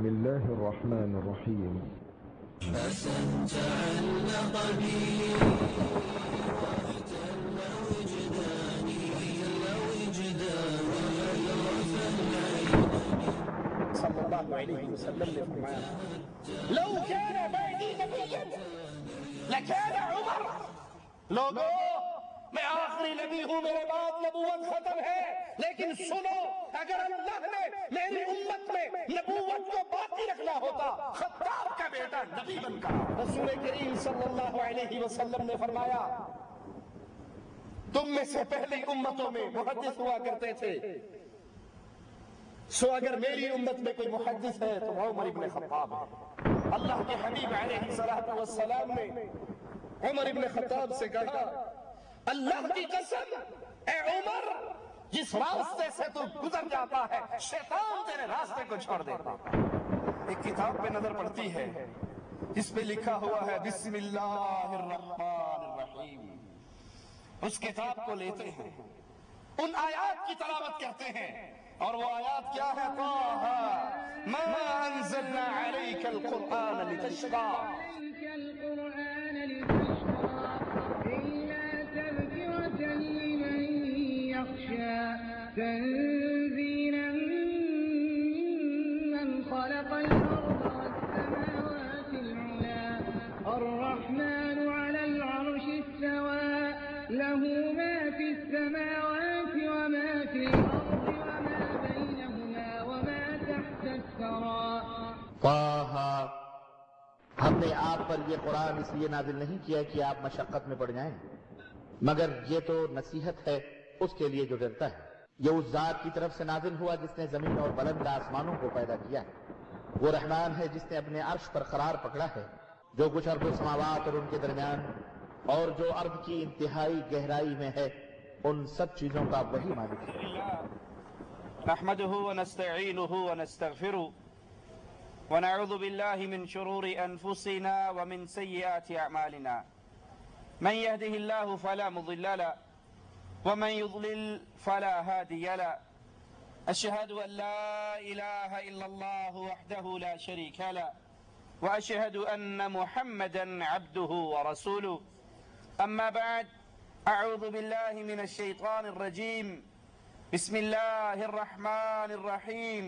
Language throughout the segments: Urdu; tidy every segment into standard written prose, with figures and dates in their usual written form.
بسم الله الرحمن الرحيم. حسن تعلق بي واحتل وجداني صلی اللہ علیہ وسلم نے فرمایا لو كان بعدي نبيا لكان عمر. لوگوں میں آخری نبی ہوں، میرے بعد نبوت ختم ہے، لیکن سنو، اگر اللہ نے میری امت میں نبوت کو باقی رکھنا ہوتا خطاب کا بیٹا نبی بن کر. رسول کریم صلی اللہ علیہ وسلم نے فرمایا تم میں سے پہلی امتوں میں محدث ہوا کرتے تھے، سو اگر میری امت میں کوئی محدث ہے تو عمر ابن خطاب ہے. اللہ کے حبیب علیہ الصلوۃ والسلام نے عمر ابن خطاب سے کہا اللہ کی قسم اے عمر، جس راستے سے تو گزر جاتا ہے شیطان تیرے راستے کو چھوڑ دیتا. ایک کتاب پہ نظر پڑتی ہے، اس پہ لکھا ہوا ہے بسم اللہ الرحمن الرحیم. اس کتاب کو لیتے ہیں، ان آیات کی تلاوت کرتے ہیں، اور وہ آیات کیا ہے؟ طه ما انزلنا عليك القرآن لتشقى تنزيلا ممن خلق الأرض والسماوات العلى الرحمن على العرش استوى له ما في السماوات وما في الأرض وما بينهما وما تحت الثرى. طه، ہم نے آپ پر یہ قرآن اس لیے نازل نہیں کیا کہ آپ مشقت میں پڑ جائیں، مگر یہ تو نصیحت ہے اس کے لیے جو ڈرتا ہے. یہ اس ذات کی طرف سے نازل ہوا جس نے زمین اور بلند آسمانوں کو پیدا کیا ہے. وہ رحمان ہے جس نے اپنے عرش پر قرار پکڑا ہے. جو کچھ ارض و سماوات اور ان کے درمیان اور جو ارض کی انتہائی گہرائی میں ہے، ان سب چیزوں کا وہی مالک ہے. نحمده ونستعينه ونستغفره ونعوذ بالله من شرور أنفسنا ومن سيئات أعمالنا. من يهده الله فلا مضل له ومن يضلل فلا هادي له. أشهد أن لا إله إلا الله وحده لا شريك له وأشهد أن محمدا عبده ورسوله. أما بعد، أعوذ بالله من الشيطان الرجيم. بسم الله الرحمن الرحيم.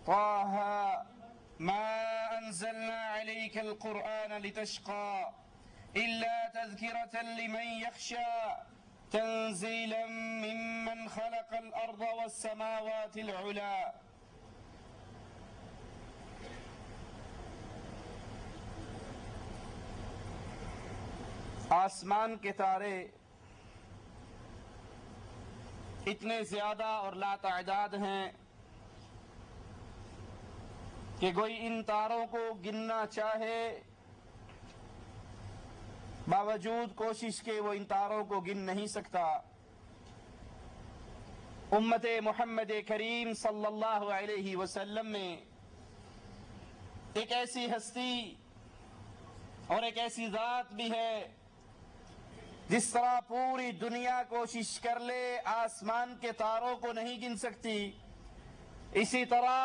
طه ما أنزلنا عليك القرآن لتشقى إلا تذكرة لمن يخشى تنزيلا ممن خلق الأرض والسماوات العلى. آسمان کے تارے اتنے زیادہ اور لا تعداد ہیں کہ کوئی ان تاروں کو گننا چاہے، باوجود کوشش کے وہ ان تاروں کو گن نہیں سکتا. امت محمد کریم صلی اللہ علیہ وسلم میں ایک ایسی ہستی اور ایک ایسی ذات بھی ہے، جس طرح پوری دنیا کوشش کر لے آسمان کے تاروں کو نہیں گن سکتی، اسی طرح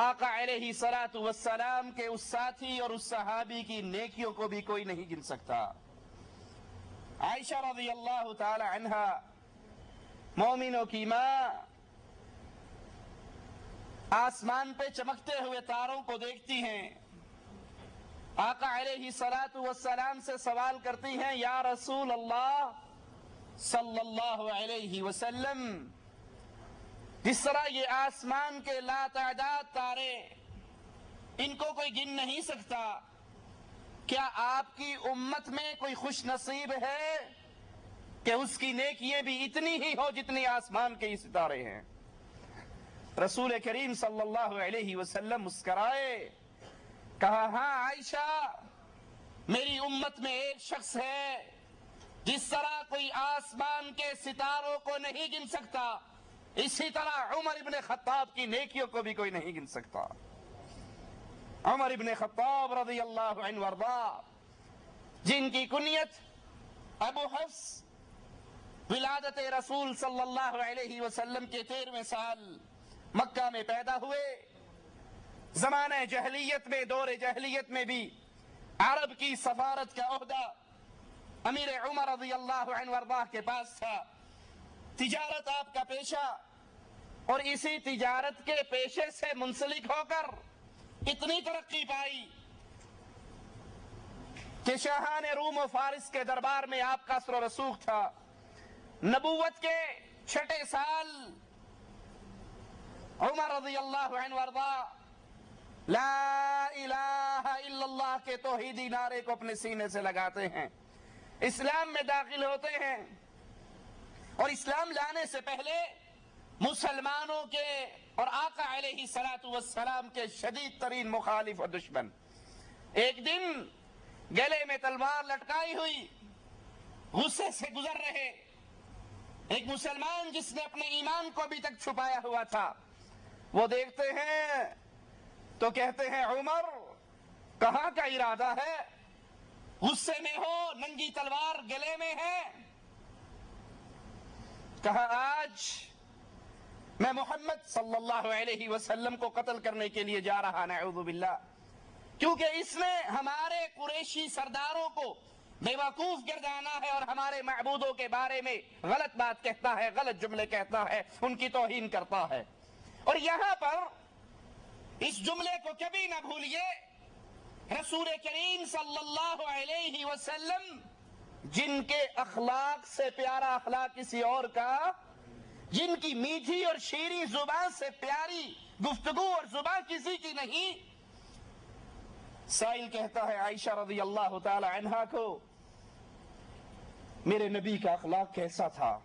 آقا علیہ الصلوۃ والسلام کے اس ساتھی اور اس صحابی کی نیکیوں کو بھی کوئی نہیں گن سکتا. عائشہ رضی اللہ تعالی عنہا، مومنوں کی ماں، آسمان پہ چمکتے ہوئے تاروں کو دیکھتی ہیں، آقا علیہ الصلوۃ والسلام سے سوال کرتی ہیں یا رسول اللہ صلی اللہ علیہ وسلم، جس طرح یہ آسمان کے لا تعداد تارے ان کو کوئی گن نہیں سکتا، کیا آپ کی امت میں کوئی خوش نصیب ہے کہ اس کی نیکیاں بھی اتنی ہی ہو جتنی آسمان کے ستارے ہیں؟ رسول کریم صلی اللہ علیہ وسلم مسکرائے، کہا ہاں عائشہ، میری امت میں ایک شخص ہے جس طرح کوئی آسمان کے ستاروں کو نہیں گن سکتا، اسی طرح عمر ابن خطاب کی نیکیوں کو بھی کوئی نہیں گن سکتا. عمر ابن خطاب رضی اللہ عنہ وارضا، جن کی کنیت ابو حفص، ولادت رسول صلی اللہ علیہ وسلم کے 13ویں سال مکہ میں پیدا ہوئے. زمانہ جہلیت میں، دور جہلیت میں بھی عرب کی سفارت کا عہدہ امیر عمر رضی اللہ عنہ وارضاہ کے پاس تھا. تجارت آپ کا پیشہ، اور اسی تجارت کے پیشے سے منسلک ہو کر اتنی ترقی پائی کہ شاہان روم و فارس کے دربار میں آپ کا اثر و رسوخ تھا. نبوت کے 6 سال عمر رضی اللہ عنہ وارضاہ لا الہ الا اللہ کے توحیدی نعرے کو اپنے سینے سے لگاتے ہیں، اسلام میں داخل ہوتے ہیں، اور اسلام لانے سے پہلے مسلمانوں کے اور آقا علیہ الصلوۃ والسلام کے شدید ترین مخالف اور دشمن. ایک دن گلے میں تلوار لٹکائی ہوئی غصے سے گزر رہے ایک مسلمان جس نے اپنے ایمان کو ابھی تک چھپایا ہوا تھا، وہ دیکھتے ہیں تو کہتے ہیں عمر کہاں کا ارادہ ہے؟ غصے میں ہو، ننگی تلوار گلے میں ہے. کہا آج میں محمد صلی اللہ علیہ وسلم کو قتل کرنے کے لیے جا رہا، نعوذ باللہ، کیونکہ اس نے ہمارے قریشی سرداروں کو بیوقوف گردانا ہے اور ہمارے معبودوں کے بارے میں غلط بات کہتا ہے، غلط جملے کہتا ہے، ان کی توہین کرتا ہے. اور یہاں پر اس جملے کو کبھی نہ بھولیے، رسول کریم صلی اللہ علیہ وسلم جن کے اخلاق سے پیارا اخلاق کسی اور کا، جن کی میٹھی اور شیریں زبان سے پیاری گفتگو اور زبان کسی کی نہیں. سائل کہتا ہے عائشہ رضی اللہ تعالی عنہا کو میرے نبی کا اخلاق کیسا تھا؟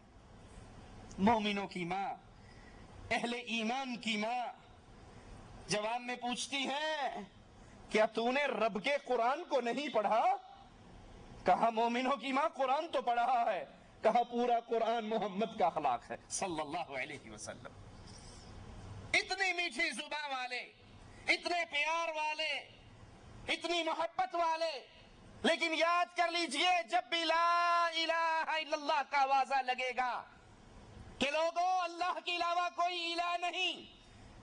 مومنوں کی ماں، اہل ایمان کی ماں جواب میں پوچھتی ہے کیا تو نے رب کے قرآن کو نہیں پڑھا؟ کہا مومنوں کی ماں قرآن تو پڑھا ہے. کہا پورا قرآن محمد کا اخلاق ہے صلی اللہ علیہ وسلم. اتنی میٹھی زبان والے، اتنے پیار والے، اتنی محبت والے. لیکن یاد کر لیجئے جب بھی لا الہ الا اللہ کا آوازہ لگے گا کہ لوگوں اللہ کے علاوہ کوئی الہ نہیں،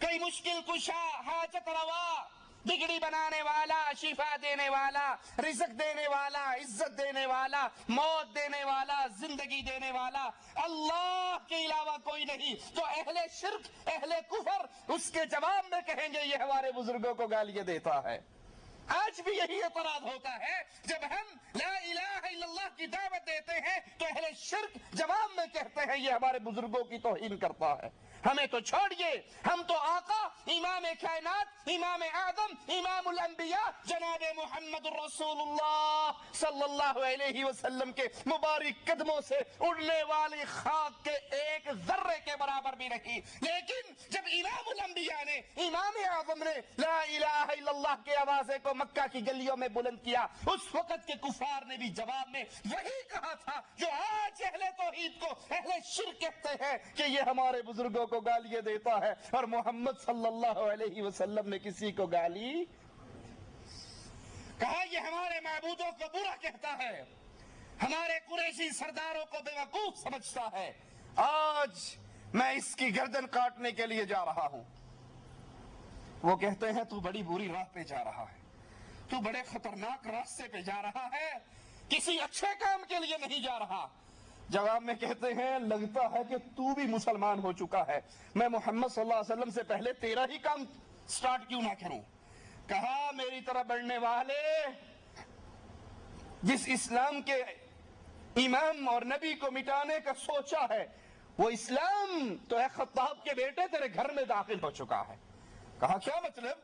کوئی مشکل کشا، حاجت روا، بگڑی بنانے والا، شفا دینے والا، رزق دینے والا، عزت دینے والا، موت دینے والا، زندگی دینے والا اللہ کے علاوہ کوئی نہیں، تو اہل شرک، اہل کفر اس کے جواب میں کہیں گے یہ ہمارے بزرگوں کو گالیاں دیتا ہے. آج بھی یہی اعتراض ہوتا ہے جب ہم لا الہ الا اللہ کی دعوت دیتے ہیں تو اہل شرک جواب میں کہتے ہیں یہ ہمارے بزرگوں کی توہین کرتا ہے. ہمیں تو چھوڑیے، ہم تو آقا امام کائنات، امام آدم، امام الانبیاء جناب محمد الرسول اللہ صلی اللہ علیہ وسلم کے مبارک قدموں سے اڑنے والی خاک کے ایک ذرے کے برابر بھی نہیں. لیکن جب امام الانبیاء نے، امام اعظم نے لا الہ الا اللہ کے آوازے کو مکہ کی گلیوں میں بلند کیا، اس وقت کے کفار نے بھی جواب میں وہی کہا تھا جو آج اہل توحید کو اہل شرک کہتے ہیں کہ یہ ہمارے بزرگوں کو گالیاں دیتا ہے. اور محمد صلی اللہ علیہ وسلم نے کسی کو گالی کہا یہ ہمارے معبودوں کو برا کہتا ہے، ہمارے قریشی سرداروں کو بیوقوف سمجھتا ہے. آج میں اس کی گردن کاٹنے کے لیے جا رہا ہوں. وہ کہتے ہیں تو بڑی بری راہ پہ جا رہا ہے، تو بڑے خطرناک راستے پہ جا رہا ہے، کسی اچھے کام کے لیے نہیں جا رہا. جواب میں کہتے ہیں لگتا ہے کہ تو بھی مسلمان ہو چکا ہے، میں محمد صلی اللہ علیہ وسلم سے پہلے تیرا ہی کام سٹارٹ کیوں نہ کروں. کہا میری طرح بڑھنے والے، جس اسلام کے امام اور نبی کو مٹانے کا سوچا ہے وہ اسلام تو ہے خطاب کے بیٹے تیرے گھر میں داخل ہو چکا ہے. کہا کیا مطلب؟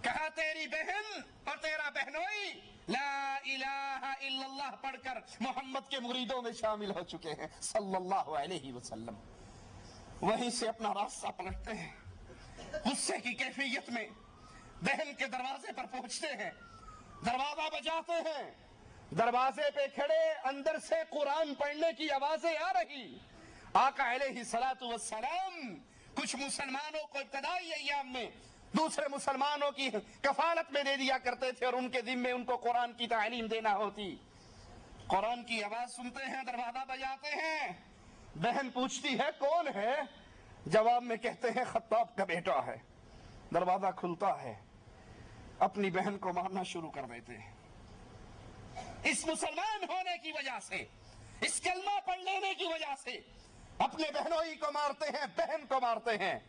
کہا تیری بہن اور تیرا بہنوئی لا الہ الا اللہ پڑھ کر محمد کے مریدوں میں شامل ہو چکے ہیں صلی اللہ علیہ وسلم. وہیں سے اپنا راستہ پلٹتے ہیں، غصے کی کیفیت میں بہن کے دروازے پر پہنچتے ہیں، دروازہ بجاتے ہیں، دروازے پہ کھڑے اندر سے قرآن پڑھنے کی آوازیں آ رہی. آقا علیہ الصلوۃ والسلام کچھ مسلمانوں کو ابتدائی ایام میں دوسرے مسلمانوں کی کفالت میں دے دیا کرتے تھے اور ان کے ذمے ان کو قرآن کی تعلیم دینا ہوتی. قرآن کی آواز سنتے ہیں، دروازہ بجاتے ہیں، بہن پوچھتی ہے کون ہے؟ جواب میں کہتے ہیں خطاب کا بیٹا ہے. دروازہ کھلتا ہے, اپنی بہن کو مارنا شروع کر دیتے ہیں. اس مسلمان ہونے کی وجہ سے, اس کلمہ پڑھ لینے کی وجہ سے اپنے بہنوئی کو مارتے ہیں, بہن کو مارتے ہیں.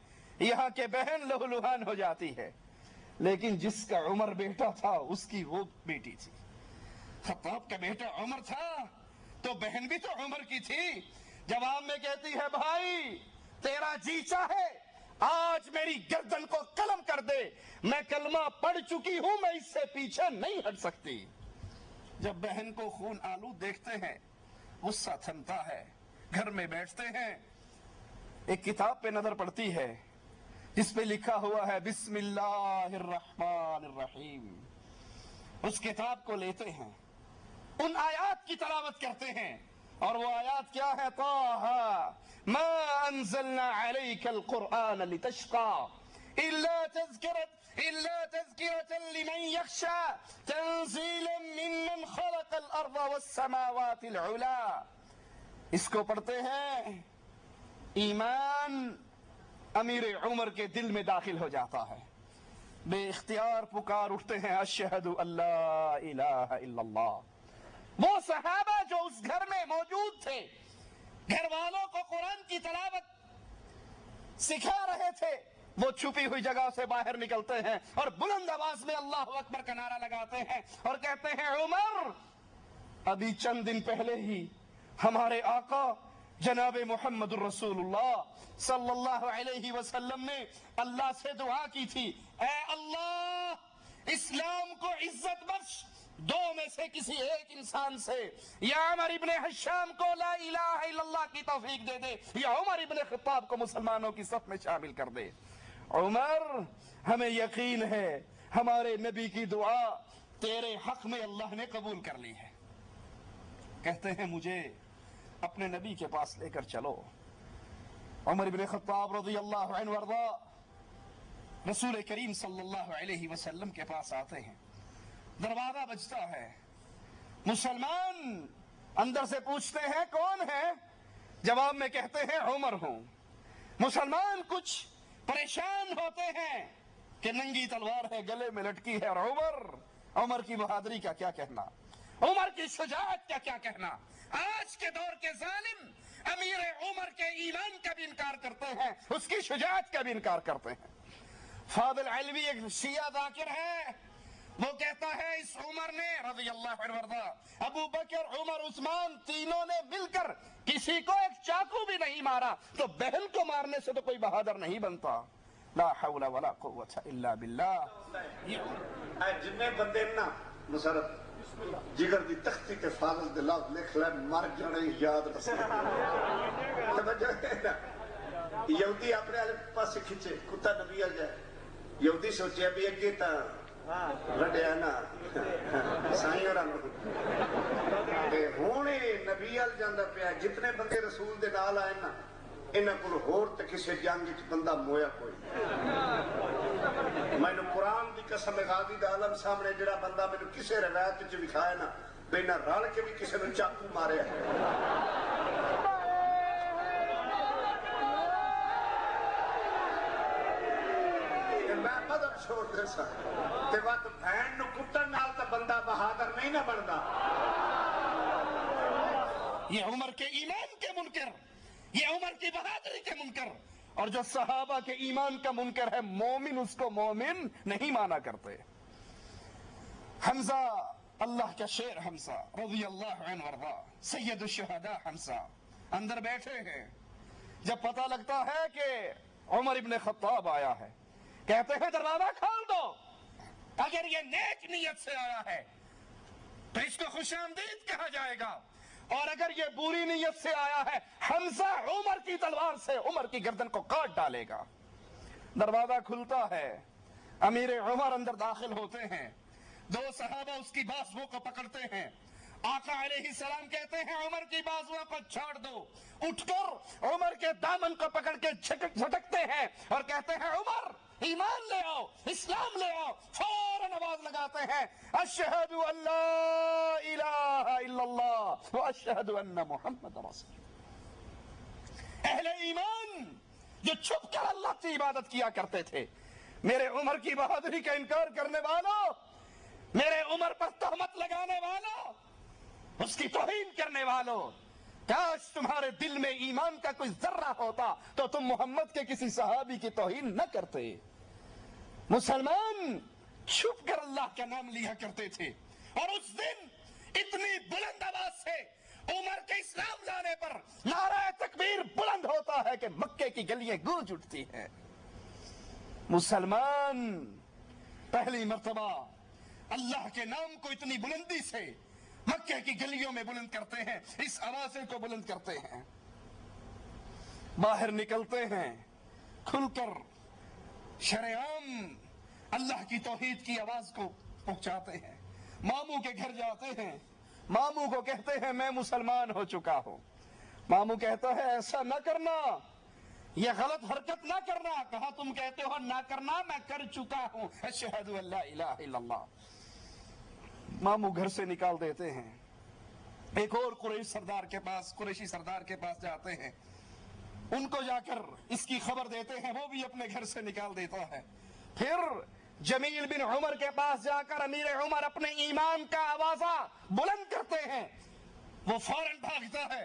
یہاں کے بہن لہو لہان ہو جاتی ہے, لیکن جس کا عمر بیٹا تھا اس کی وہ بیٹی تھی. خطاب کا بیٹا عمر تھا تو بہن بھی تو عمر کی تھی. جواب میں کہتی ہے بھائی تیرا جی چاہے آج میری گردن کو قلم کر دے, میں کلمہ پڑھ چکی ہوں, میں اس سے پیچھے نہیں ہٹ سکتی. جب بہن کو خون آلود دیکھتے ہیں غصہ تھمتا ہے, گھر میں بیٹھتے ہیں, ایک کتاب پہ نظر پڑتی ہے جس پہ لکھا ہوا ہے بسم اللہ الرحمن الرحیم. اس کتاب کو لیتے ہیں, ان آیات کی تلاوت کرتے ہیں, اور وہ آیات کیا ہے؟ طٰہٰ ما انزلنا علیک القرآن لتشقى الا تذکرة لمن یخشى تنزیلا ممن خلق الارض والسماوات العلی. اس کو پڑھتے ہیں, ایمان امیر عمر کے دل میں داخل ہو جاتا ہے, بے اختیار پکار اٹھتے ہیں اشہد ان لا الہ الا اللہ. وہ صحابہ جو اس گھر میں موجود تھے, گھر والوں کو قرآن کی تلاوت سکھا رہے تھے, وہ چھپی ہوئی جگہ سے باہر نکلتے ہیں اور بلند آواز میں اللہ اکبر کا نعرہ لگاتے ہیں اور کہتے ہیں عمر ابھی چند دن پہلے ہی ہمارے آقا جناب محمد الرسول اللہ صلی اللہ علیہ وسلم نے اللہ سے دعا کی تھی, اے اللہ اسلام کو عزت بخش, دو میں سے کسی ایک انسان سے, یا عمر ابن حشام کو لا الہ الا اللہ کی توفیق دے دے, یا عمر ابن خطاب کو مسلمانوں کی صف میں شامل کر دے. عمر ہمیں یقین ہے ہمارے نبی کی دعا تیرے حق میں اللہ نے قبول کر لی ہے. کہتے ہیں مجھے اپنے نبی کے پاس لے کر چلو. عمر ابن خطاب رضی اللہ عنہ وارضا رسول کریم صلی اللہ علیہ وسلم کے پاس آتے ہیں, دروازہ بجتا ہے, مسلمان اندر سے پوچھتے ہیں کون ہے؟ جواب میں کہتے ہیں عمر ہوں. مسلمان کچھ پریشان ہوتے ہیں کہ ننگی تلوار ہے, گلے میں لٹکی ہے, اور عمر کی بہادری کا کیا کہنا, عمر کی شجاعت کا کیا کہنا. آج کے دور کے ظالم امیر عمر کے ایمان کا بھی انکار کرتے ہیں, اس کی شجاعت کا بھی انکار کرتے ہیں. فاضل علوی ایک شیعہ ذاکر ہے, وہ کہتا ہے اس عمر نے رضی اللہ عنہ وارضا, ابو بکر عمر عثمان تینوں نے مل کر کسی کو ایک چاقو بھی نہیں مارا, تو بہن کو مارنے سے تو کوئی بہادر نہیں بنتا. لا حول ولا قوت الا باللہ. جنہیں بندے نا مسرت جگر دی تختی تے فاضل دے لفظ لکھ لے مر جانے یاد رکھے. یہودی اپنے والے پاس کھچے, کتا نبی آ جائے, یہودی سوچے بھی اگے تا رڈیا نا سائیں اور ہوں نبی آل جاندہ پیا. جتنے بندے رسول دے نال آئے نا انہاں کول ہور تے کسے جنگ وچ بندہ مویا کوئی. مینوں قرآن دی قسم غازی دا عالم سامنے جڑا بندہ مینوں کسے روایت وچ وکھائے نا بے نہ رل کے بھی کسے نوں چاقو مارے. میں مذہب چھوڑ دے سا تے وقت بہن نو کٹن نال تے بندہ بہادر نہیں نہ بندا. یہ عمر کے ایمان کے منکر, یہ عمر کی بہادری کے منکر, اور جو صحابہ کے ایمان کا منکر ہے مومن اس کو مومن نہیں مانا کرتے. حمزہ اللہ کا شیر حمزہ رضی اللہ عنہ وارضا, سید الشہداء حمزہ اندر بیٹھے ہیں. جب پتہ لگتا ہے کہ عمر ابن خطاب آیا ہے, کہتے ہیں دروازہ کھول دو. اگر یہ نیک نیت سے آیا ہے تو اس کو خوش آمدید کہا جائے گا, اور اگر یہ بری نیت سے آیا ہے حمزہ عمر کی تلوار سے عمر کی گردن کو کاٹ ڈالے گا. دروازہ کھلتا ہے, امیر عمر اندر داخل ہوتے ہیں, دو صحابہ اس کی بازوؤں کو پکڑتے ہیں. آقا علیہ السلام کہتے ہیں عمر کی بازوؤں کو چھاڑ دو. اٹھ کر عمر کے دامن کو پکڑ کے جھٹکتے ہیں اور کہتے ہیں عمر ایمان لے آؤ, اسلام لے آؤ. فوراً آواز لگاتے ہیں اشہد ان لا الہ الا اللہ واشہد ان محمد رسول. اہل ایمان جو چھپ کر اللہ کی عبادت کیا کرتے تھے۔ میرے عمر کی بہادری کا انکار کرنے والوں، میرے عمر پر تہمت لگانے والوں، اس کی توہین کرنے والوں، کاش تمہارے دل میں ایمان کا کوئی ذرہ ہوتا تو تم محمد کے کسی صحابی کی توہین نہ کرتے۔ مسلمان چھپ کر اللہ کا نام لیا کرتے تھے، اور اس دن اتنی بلند آواز سے عمر کے اسلام لانے پر نعرہ تکبیر بلند ہوتا ہے کہ مکے کی گلیاں گونج اٹھتی ہیں۔ مسلمان پہلی مرتبہ اللہ کے نام کو اتنی بلندی سے مکے کی گلیوں میں بلند کرتے ہیں، اس آوازیں کو بلند کرتے ہیں، باہر نکلتے ہیں، کھل کر شرعام اللہ کی توحید کی آواز کو پہنچاتے ہیں، ماموں کے گھر جاتے ہیں، ماموں کو کہتے ہیں میں مسلمان ہو چکا ہوں۔ ماموں کہتا ہے ایسا نہ کرنا، یہ غلط حرکت نہ کرنا۔ کہا تم کہتے ہو نہ کرنا، میں کر چکا ہوں، اشہد ان لا الہ الا اللہ۔ ماموں گھر سے نکال دیتے ہیں، ایک اور قریشی سردار کے پاس جاتے ہیں، ان کو جا کر اس کی خبر دیتے ہیں، وہ بھی اپنے گھر سے نکال دیتا ہے۔ پھر جمیل بن عمر کے پاس جا کر امیر عمر اپنے ایمان کا آوازہ بلند کرتے ہیں، وہ فوراً بھاگتا ہے،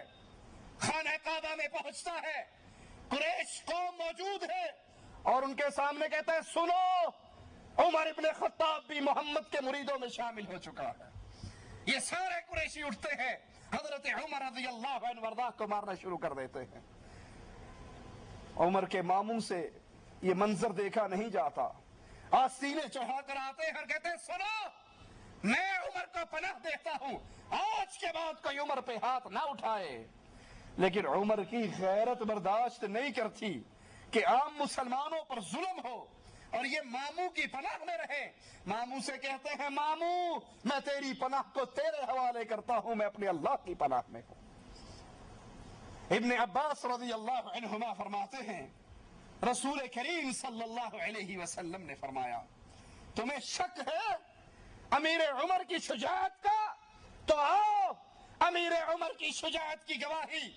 خانہ کعبہ میں پہنچتا ہے، قریش قوم موجود ہے، اور ان کے سامنے کہتا ہے سنو، عمر ابن خطاب بھی محمد کے مریدوں میں شامل ہو چکا ہے۔ یہ سارے قریشی اٹھتے ہیں، حضرت عمر رضی اللہ عنہ وارضاہ کو مارنا شروع کر دیتے ہیں۔ عمر کے ماموں سے یہ منظر دیکھا نہیں جاتا، آج سینے چڑھا کر آتے ہیں اور کہتے ہیں سنو، میں عمر کو پناہ دیتا ہوں، آج کے بعد کوئی عمر پہ ہاتھ نہ اٹھائے۔ لیکن عمر کی غیرت برداشت نہیں کرتی کہ عام مسلمانوں پر ظلم ہو اور یہ ماموں کی پناہ میں رہے۔ ماموں سے کہتے ہیں ماموں، میں تیری پناہ کو تیرے حوالے کرتا ہوں، میں اپنے اللہ کی پناہ میں ہوں۔ ابن عباس رضی اللہ عنہما فرماتے ہیں رسول کریم صلی اللہ علیہ وسلم نے فرمایا تمہیں شک ہے امیر عمر کی شجاعت کا، تو آؤ امیر عمر کی شجاعت کی گواہی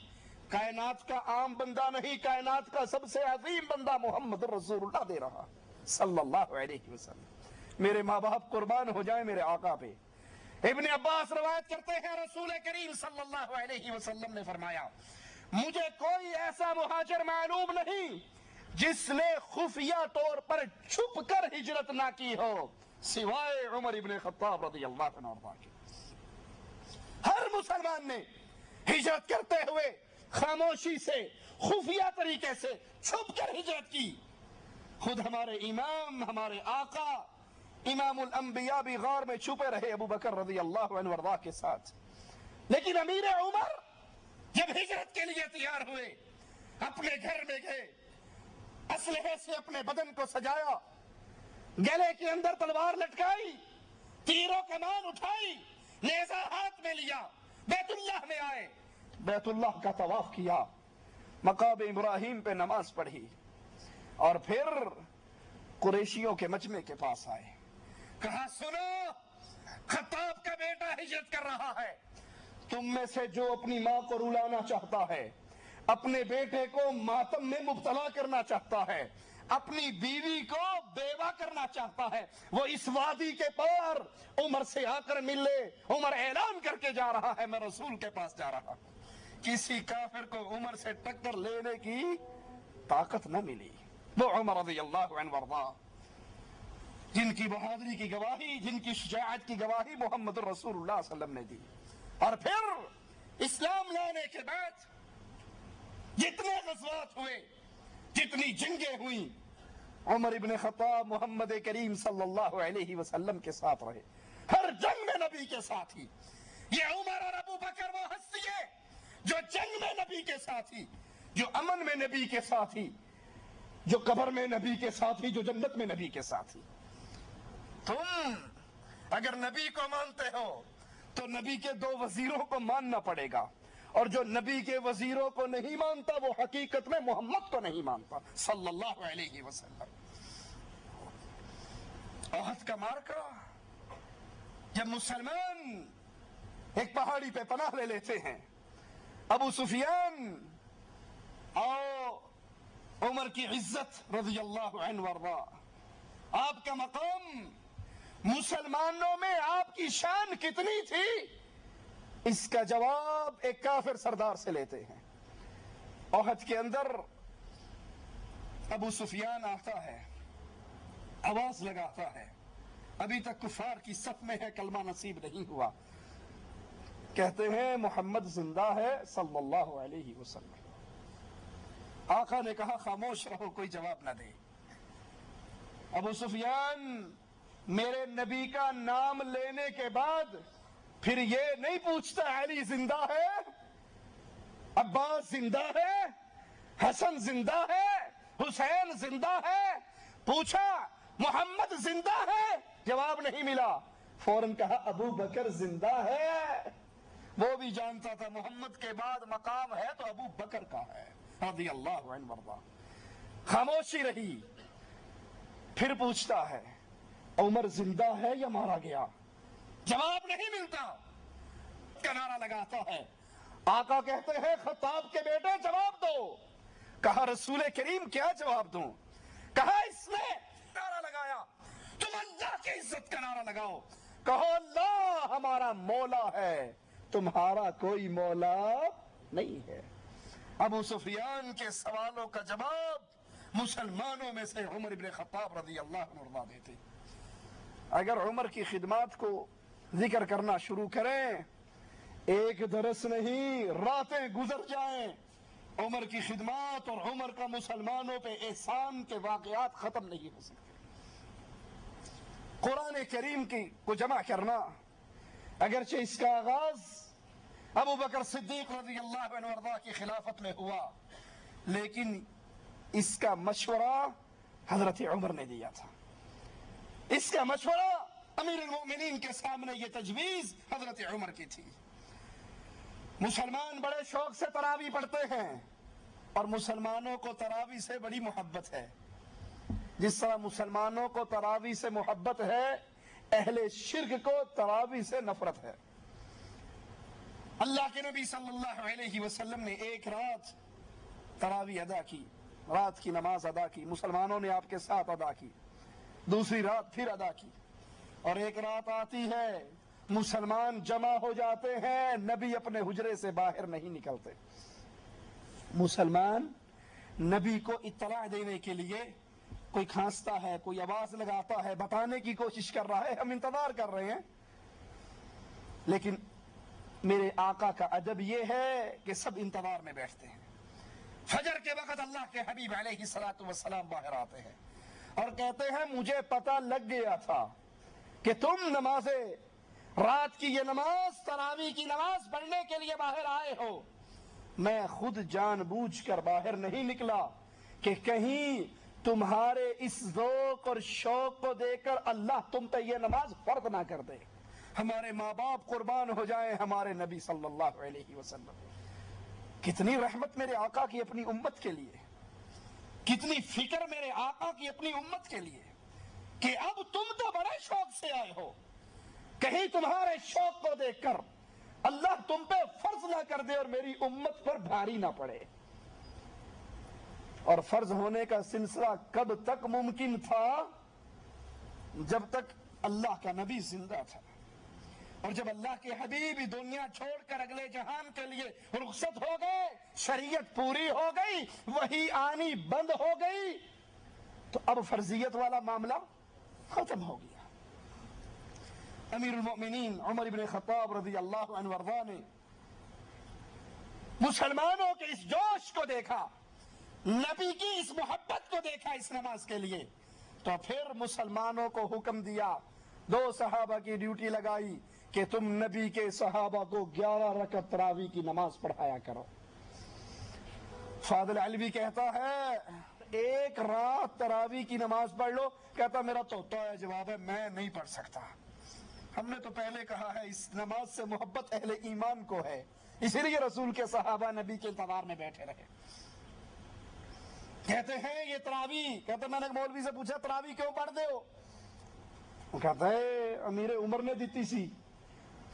کائنات کا عام بندہ نہیں، کائنات کا سب سے عظیم بندہ محمد رسول اللہ دے رہا صلی اللہ علیہ وسلم۔ میرے ماں باپ قربان ہو جائیں میرے آقا پہ۔ ابن عباس روایت کرتے ہیں رسول کریم صلی اللہ علیہ وسلم نے فرمایا مجھے کوئی ایسا مہاجر معلوم نہیں جس نے خفیہ طور پر چھپ کر ہجرت نہ کی ہو سوائے عمر ابن خطاب رضی اللہ عنہ کے۔ ہر مسلمان نے ہجرت کرتے ہوئے خاموشی سے، خفیہ طریقے سے چھپ کر ہجرت کی۔ خود ہمارے امام، ہمارے آقا امام الانبیاء بھی غار میں چھپے رہے ابو بکر رضی اللہ عنہ وارضاہ کے ساتھ، لیکن امیر عمر جب ہجرت کے لیے تیار ہوئے اپنے گھر میں گئے، اسلحے سے اپنے بدن کو سجایا، گلے کے اندر تلوار لٹکائی، تیر و کمان اٹھائی، نیزہ ہاتھ میں لیا، بیت اللہ میں آئے، بیت اللہ کا طواف کیا، مقام ابراہیم پہ نماز پڑھی، اور پھر قریشیوں کے مجمع کے پاس آئے، کہا سنو خطاب کا بیٹا ہجرت کر رہا ہے، تم میں سے جو اپنی ماں کو رلانا چاہتا ہے، اپنے بیٹے کو ماتم میں مبتلا کرنا چاہتا ہے، اپنی بیوی کو بیوہ کرنا چاہتا ہے، وہ اس وادی کے پار عمر سے آ کر مل لے۔ عمر اعلان کر کے جا رہا ہے میں رسول کے پاس جا رہا ہوں۔ کسی کافر کو عمر سے ٹکر لینے کی طاقت نہ ملی۔ وہ عمر رضی اللہ عنہ وارضاہ جن کی بہادری کی گواہی، جن کی شجاعت کی گواہی محمد رسول اللہ صلی اللہ علیہ وسلم نے دی، اور پھر اسلام لانے کے بعد جتنے غزوات ہوئے، جتنی جنگیں ہوئیں، عمر ابن خطاب محمد کریم صلی اللہ علیہ وسلم کے ساتھ رہے، ہر جنگ میں نبی کے ساتھ ہی۔ یہ عمر اور ابو بکر وہ ہستی ہے جو جنگ میں نبی کے ساتھ ہی، جو امن میں نبی کے ساتھ ہی، جو قبر میں نبی کے ساتھ ہی، جو جنت میں نبی کے ساتھ ہی۔ تم اگر نبی کو مانتے ہو تو نبی کے دو وزیروں کو ماننا پڑے گا، اور جو نبی کے وزیروں کو نہیں مانتا وہ حقیقت میں محمد کو نہیں مانتا صلی اللہ علیہ وسلم۔ احد کا معرکہ جب مسلمان ایک پہاڑی پہ پناہ لے لیتے ہیں، ابو سفیان اور عمر کی عزت رضی اللہ عنہ وارضا، آپ کا مقام، مسلمانوں میں آپ کی شان کتنی تھی، اس کا جواب ایک کافر سردار سے لیتے ہیں۔ احد کے اندر ابو سفیان آتا ہے، آواز لگاتا ہے، ابھی تک کفار کی صف میں ہے، کلمہ نصیب نہیں ہوا، کہتے ہیں محمد زندہ ہے صلی اللہ علیہ وسلم۔ آقا نے کہا خاموش رہو، کوئی جواب نہ دے۔ ابو سفیان میرے نبی کا نام لینے کے بعد پھر یہ نہیں پوچھتا علی زندہ ہے، عباس زندہ ہے، حسن زندہ ہے، حسین زندہ ہے، پوچھا محمد زندہ ہے، جواب نہیں ملا، فوراً کہا ابو بکر زندہ ہے۔ وہ بھی جانتا تھا محمد کے بعد مقام ہے تو ابو بکر کا ہے رضی اللہ عنہ وارضا۔ خاموشی رہی، پھر پوچھتا ہے عمر زندہ ہے یا مارا گیا، جواب نہیں ملتا، کا نعرہ لگاتا ہے۔ آقا کہتے ہیں خطاب کے بیٹے جواب دو۔ کہا رسول کریم کیا جواب دوں؟ کہا اس نے نعرہ لگایا، تم اللہ کی عزت کا نعرہ لگاؤ، کہو اللہ ہمارا مولا ہے، تمہارا کوئی مولا نہیں ہے۔ ابو سفیان کے سوالوں کا جواب مسلمانوں میں سے عمر ابن خطاب رضی اللہ عنہ دیتے۔ اگر عمر کی خدمات کو ذکر کرنا شروع کریں، ایک درس نہیں راتیں گزر جائیں، عمر کی خدمات اور عمر کا مسلمانوں پہ احسان کے واقعات ختم نہیں ہو سکتے۔ قرآن کریم کو جمع کرنا، اگرچہ اس کا آغاز ابو بکر صدیق رضی اللہ عنہ وارضا کی خلافت میں ہوا، لیکن اس کا مشورہ حضرت عمر نے دیا تھا، اس کا مشورہ امیر المؤمنین کے سامنے یہ تجویز حضرت عمر کی تھی۔ مسلمان بڑے شوق سے تراویح پڑھتے ہیں اور مسلمانوں کو تراویح سے بڑی محبت ہے، جس طرح مسلمانوں کو تراویح سے محبت ہے، اہل شرک کو تراویح سے نفرت ہے۔ اللہ کے نبی صلی اللہ علیہ وسلم نے ایک رات تراویح ادا کی، رات کی نماز ادا کی، مسلمانوں نے آپ کے ساتھ ادا کی، دوسری رات پھر ادا کی، اور ایک رات آتی ہے مسلمان جمع ہو جاتے ہیں، نبی اپنے حجرے سے باہر نہیں نکلتے۔ مسلمان نبی کو اطلاع دینے کے لیے کوئی کھانستا ہے، کوئی آواز لگاتا ہے، بتانے کی کوشش کر رہا ہے، ہم انتظار کر رہے ہیں، لیکن میرے آقا کا ادب یہ ہے کہ سب انتظار میں بیٹھتے ہیں۔ فجر کے وقت اللہ کے حبیب علیہ الصلوۃ والسلام باہر آتے ہیں اور کہتے ہیں مجھے پتہ لگ گیا تھا کہ تم نماز رات کی یہ نماز، تراویح کی نماز پڑھنے کے لیے باہر آئے ہو، میں خود جان بوجھ کر باہر نہیں نکلا کہ کہیں تمہارے اس ذوق اور شوق کو دیکھ کر اللہ تم پہ یہ نماز فرض نہ کر دے، ہمارے ماں باپ قربان ہو جائیں ہمارے نبی صلی اللہ علیہ وسلم۔ کتنی رحمت میرے آقا کی اپنی امت کے لیے، کتنی فکر میرے آقا کی اپنی امت کے لیے کہ اب تم تو بڑے شوق سے آئے ہو، کہیں تمہارے شوق کو دیکھ کر اللہ تم پہ فرض نہ کر دے اور میری امت پر بھاری نہ پڑے۔ اور فرض ہونے کا سلسلہ کب تک ممکن تھا؟ جب تک اللہ کا نبی زندہ تھا، اور جب اللہ کے حبیب دنیا چھوڑ کر اگلے جہان کے لیے رخصت ہو گئے، شریعت پوری ہو گئی، وحی آنی بند ہو گئی، تو اب فرضیت والا معاملہ ختم ہو گیا۔ امیر المؤمنین عمر بن خطاب رضی اللہ عنہ وارضا نے مسلمانوں کے اس جوش کو دیکھا، نبی کی اس محبت کو دیکھا اس نماز کے لیے، تو پھر مسلمانوں کو حکم دیا، 2 صحابہ کی ڈیوٹی لگائی کہ تم نبی کے صحابہ کو 11 رکعت تراویح کی نماز پڑھایا کرو۔ فاضل علوی کہتا ہے ایک رات تراویح کی نماز پڑھ لو، کہتا میرا تو جواب ہے میں نہیں پڑھ سکتا۔ ہم نے تو پہلے کہا ہے اس نماز سے محبت اہل ایمان کو ہے، اسی لیے رسول کے صحابہ نبی کے انتظار میں بیٹھے رہے۔ کہتے ہیں یہ تراویح، کہتے میں نے مولوی سے پوچھا تراویح کیوں پڑھتے ہو؟ وہ کہتا ہے امیر عمر نے دیتی سی،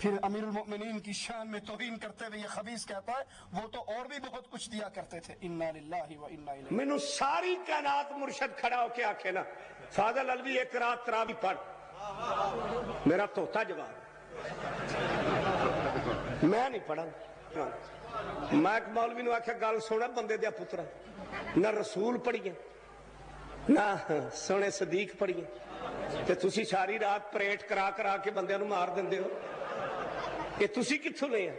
پھر امیر المؤمنین کی شان میں توہین کرتے ہوئے یہ خبیث کہتا ہے وہ تو اور بھی بہت کچھ دیا کرتے تھے. انا للہ و انا الیہ. مینوں ساری کائنات مرشد کھڑا ہو کے آکھے نا فاضل الوی ایک رات تراویح پڑھ، میرا طوطا جواب میں نہیں پڑھا. میں ایک مولوی نو آکھیا گل سونا بندے دیا پترا، نہ رسول پڑھیے نہ سونے صدیق پڑھیے تے تسی ساری رات پریٹ کرا کرا کے بندے نو مار دیندے ہو، کہ تسی کتھوں لے ہیں؟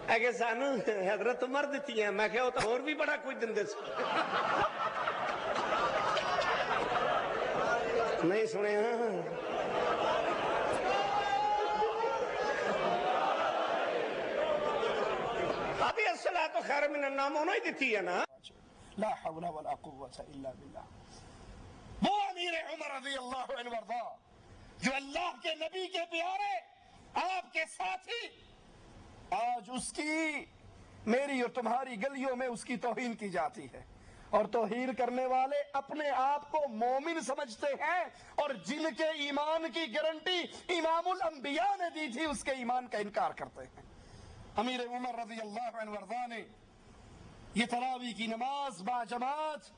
اے کہ سانو حضرت عمر دیتی ہیں. میں کہا وہ تو اور بھی بڑا کچھ دیندے سی. نہیں سنے ہاں ابھی الصلاۃ خیر من النوم انہوں ہی دیتی ہے نا. لا حول ولا قوة الا باللہ. وہ امیر عمر رضی اللہ عنہ وارضا جو اللہ کے نبی کے پیارے آپ کے ساتھی، آج اس کی میری اور تمہاری گلیوں میں اس کی توہین کی جاتی ہے، اور توہین کرنے والے اپنے آپ کو مومن سمجھتے ہیں، اور جن کے ایمان کی گارنٹی امام الانبیاء نے دی تھی اس کے ایمان کا انکار کرتے ہیں. امیر عمر رضی اللہ عنہ وارضا نے یہ تراویح کی نماز با جماعت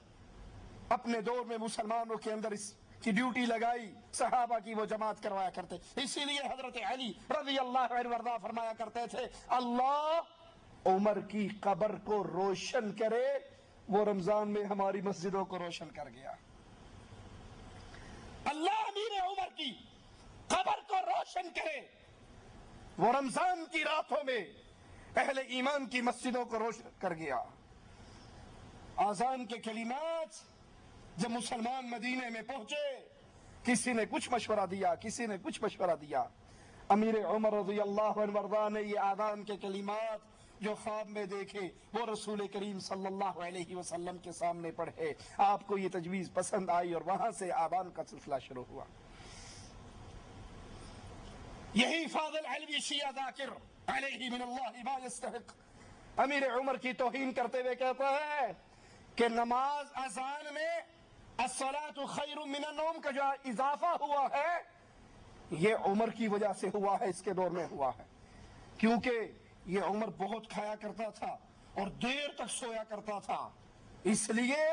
اپنے دور میں مسلمانوں کے اندر اس کی ڈیوٹی لگائی. صحابہ کی وہ جماعت کروایا کرتے. اسی لیے حضرت علی رضی اللہ عنہ وارضا فرمایا کرتے تھے اللہ عمر کی قبر کو روشن کرے، وہ رمضان میں ہماری مسجدوں کو روشن کر گیا. اللہ امیر عمر کی قبر کو روشن کرے، وہ رمضان کی راتوں میں اہل ایمان کی مسجدوں کو روشن کر گیا. آذان کے کلمات جب مسلمان مدینے میں پہنچے، کسی نے کچھ مشورہ دیا، کسی نے کچھ مشورہ دیا. امیر عمر رضی اللہ عنہ وارضا نے یہ آذان کے کلمات جو خواب میں دیکھے وہ رسول کریم صلی اللہ علیہ وسلم کے سامنے پڑھے. آپ کو یہ تجویز پسند آئی اور وہاں سے آذان کا سلسلہ شروع ہوا. یہی فاضل علوی شیعہ ذاکر علیہ من اللہ ما یستحق امیر عمر کی توہین کرتے ہوئے کہتا ہے کہ نماز اذان میں الصلاۃ خیر من النوم کا جو اضافہ ہوا ہے یہ عمر کی وجہ سے ہوا ہے، اس کے دور میں ہوا ہے، کیونکہ یہ عمر بہت کھایا کرتا تھا اور دیر تک سویا کرتا تھا، اس لیے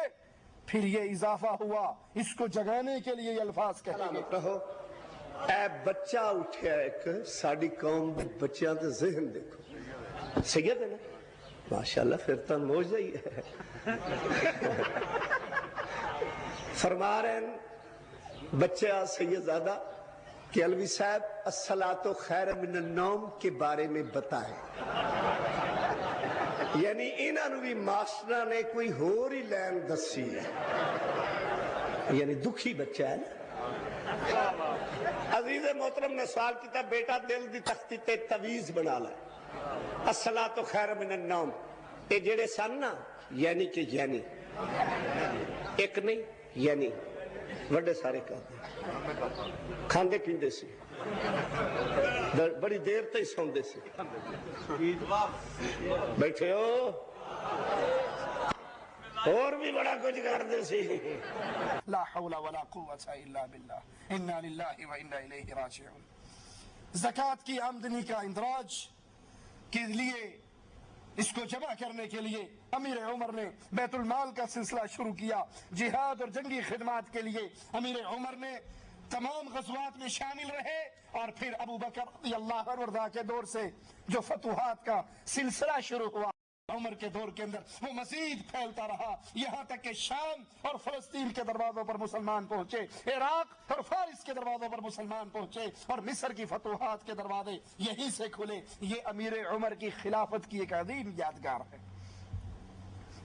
پھر یہ اضافہ ہوا. اس کو جگانے کے لیے یہ الفاظ کہے گے. کہو اے بچہ اٹھیا ایک ساڑی قوم دے بچیاں دے ذہن دیکھو. سید ہے نا ماشاءاللہ، پھر تو موجہ ہی ہے. فرما رہے ہیں بچہ سیدزادہ کہ علوی صاحب الصلاۃ خیر من النوم کے بارے میں بتائیں. یعنی انہوں بھی ماسٹر نے کوئی ہور ہی لین دسی ہے، یعنی دکھی بچہ ہے نا. عزیز محترم نے سوال کیتا بیٹا دل دی تختی تے تویز بنا لے الصلاۃ خیر من النوم. اے جڑے سن نا یعنی کہ یعنی ایک نہیں یعنی وڈے سارے کہتے کھاندے پیندے سی، بڑی دیر تک سوندے سی. بیٹھے ہو اور بھی بڑا کچھ کرتے سی. لا حول ولا قوة الا باللہ. انا للہ و انا الیہ راجعون. زکوٰۃ کی آمدنی کا اندراج کے لیے، اس کو جمع کرنے کے لیے امیر عمر نے بیت المال کا سلسلہ شروع کیا. جہاد اور جنگی خدمات کے لیے امیر عمر نے تمام غزوات میں شامل رہے، اور پھر ابو بکر رضی اللہ عنہ کے دور سے جو فتوحات کا سلسلہ شروع ہوا عمر کے دور کے اندر وہ مزید پھیلتا رہا، یہاں تک کہ شام اور فلسطین کے دروازوں پر مسلمان پہنچے، عراق اور فارس کے دروازوں پر مسلمان پہنچے، اور مصر کی فتوحات کے دروازے یہیں سے کھلے. یہ امیر عمر کی خلافت کی ایک عظیم یادگار ہے.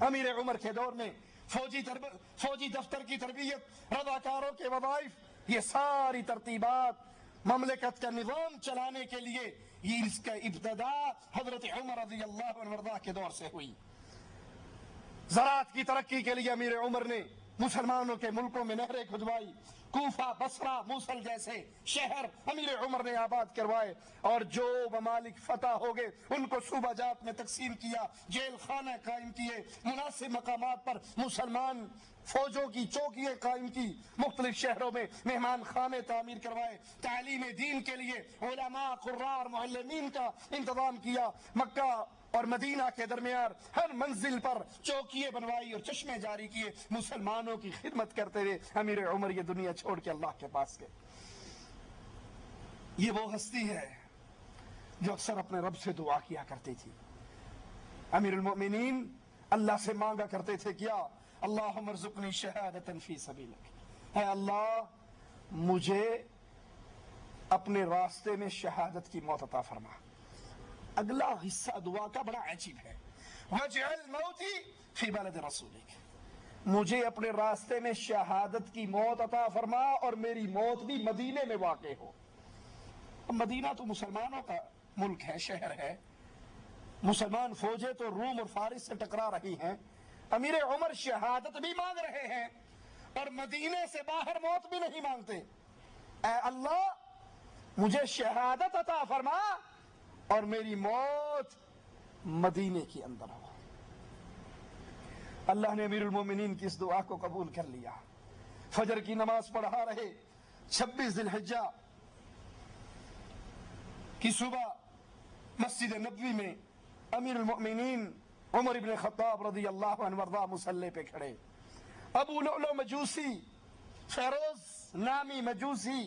امیر عمر کے دور میں فوجی دفتر کی تربیت، رضاکاروں کے وظائف، یہ ساری ترتیبات مملکت کا نظام چلانے کے لیے یہ اس کا ابتدا حضرت عمر رضی اللہ عنہ وارضا کے دور سے ہوئی. زراعت کی ترقی کے لیے امیر عمر نے مسلمانوں کے ملکوں میں نہریں کھدوائی، کوفہ، بصرہ، موصل جیسے شہر امیر عمر نے آباد کروائے، اور جو ممالک فتح ہو گئے ان کو صوبہ جات میں تقسیم کیا، جیل خانہ قائم کیے، مناسب مقامات پر مسلمان فوجوں کی چوکیاں قائم کی، مختلف شہروں میں مہمان خانے تعمیر کروائے، تعلیم دین کے لیے علماء، قرار، معلمین کا انتظام کیا، مکہ اور مدینہ کے درمیان ہر منزل پر چوکیے بنوائی اور چشمے جاری کیے، مسلمانوں کی خدمت کرتے ہوئے امیر عمر یہ دنیا چھوڑ کے اللہ کے پاس گئے۔ یہ وہ ہستی ہے جو اکثر اپنے رب سے دعا کیا کرتی تھی۔ امیر المؤمنین اللہ سے مانگا کرتے تھے کیا؟ اللہم ارزقنی شہادۃ فی سبیلک، اے اللہ مجھے اپنے راستے میں شہادت کی موت عطا فرما۔ اگلا حصہ دعا کا بڑا عجیب ہے، وَاجْعَلْ مَوْتِي فِي بَلَدِ رَسُولِكَ، مجھے اپنے راستے میں شہادت کی موت عطا فرما اور میری موت بھی مدینے میں واقع ہو۔ مدینہ تو مسلمانوں کا ملک ہے، شہر ہے، مسلمان فوجیں تو روم اور فارس سے ٹکرا رہی ہیں، امیر عمر شہادت بھی مانگ رہے ہیں اور مدینے سے باہر موت بھی نہیں مانگتے۔ اے اللہ مجھے شہادت عطا فرما اور میری موت مدینے کے اندر ہو۔ اللہ نے امیر المومنین کی اس دعا کو قبول کر لیا۔ فجر کی نماز پڑھا رہے، 26 ذی الحجہ کی صبح مسجد نبوی میں امیر المؤمنین عمر ابن خطاب رضی اللہ عنہ وارضاہ مصلی پہ کھڑے، ابو لؤلؤ مجوسی، فیروز نامی مجوسی،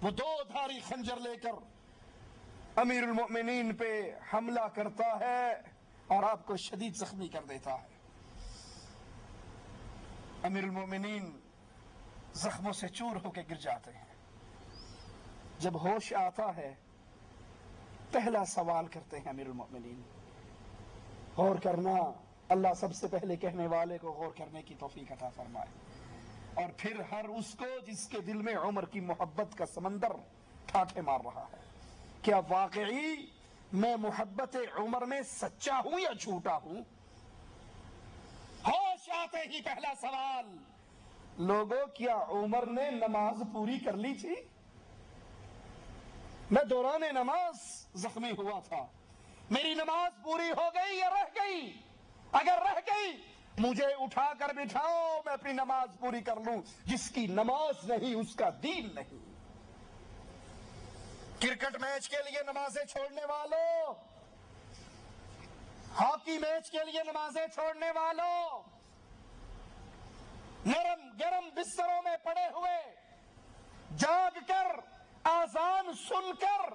وہ 2 دھاری خنجر لے کر امیر المؤمنین پہ حملہ کرتا ہے اور آپ کو شدید زخمی کر دیتا ہے۔ امیر المؤمنین زخموں سے چور ہو کے گر جاتے ہیں۔ جب ہوش آتا ہے پہلا سوال کرتے ہیں امیر المؤمنین، غور کرنا، اللہ سب سے پہلے کہنے والے کو غور کرنے کی توفیق عطا فرمائے، اور پھر ہر اس کو جس کے دل میں عمر کی محبت کا سمندر ٹھاٹھے مار رہا ہے، کیا واقعی میں محبت عمر میں سچا ہوں یا جھوٹا ہوں؟ ہوش آتے ہی پہلا سوال، لوگوں کیا عمر نے نماز پوری کر لی تھی؟ میں دوران نماز زخمی ہوا تھا، میری نماز پوری ہو گئی یا رہ گئی؟ اگر رہ گئی مجھے اٹھا کر بٹھاؤ، میں اپنی نماز پوری کر لوں۔ جس کی نماز نہیں اس کا دین نہیں۔ کرکٹ میچ کے لیے نمازیں چھوڑنے والوں، ہاکی میچ کے لیے نمازیں چھوڑنے والوں، نرم گرم بستروں میں پڑے ہوئے جاگ کر آذان سن کر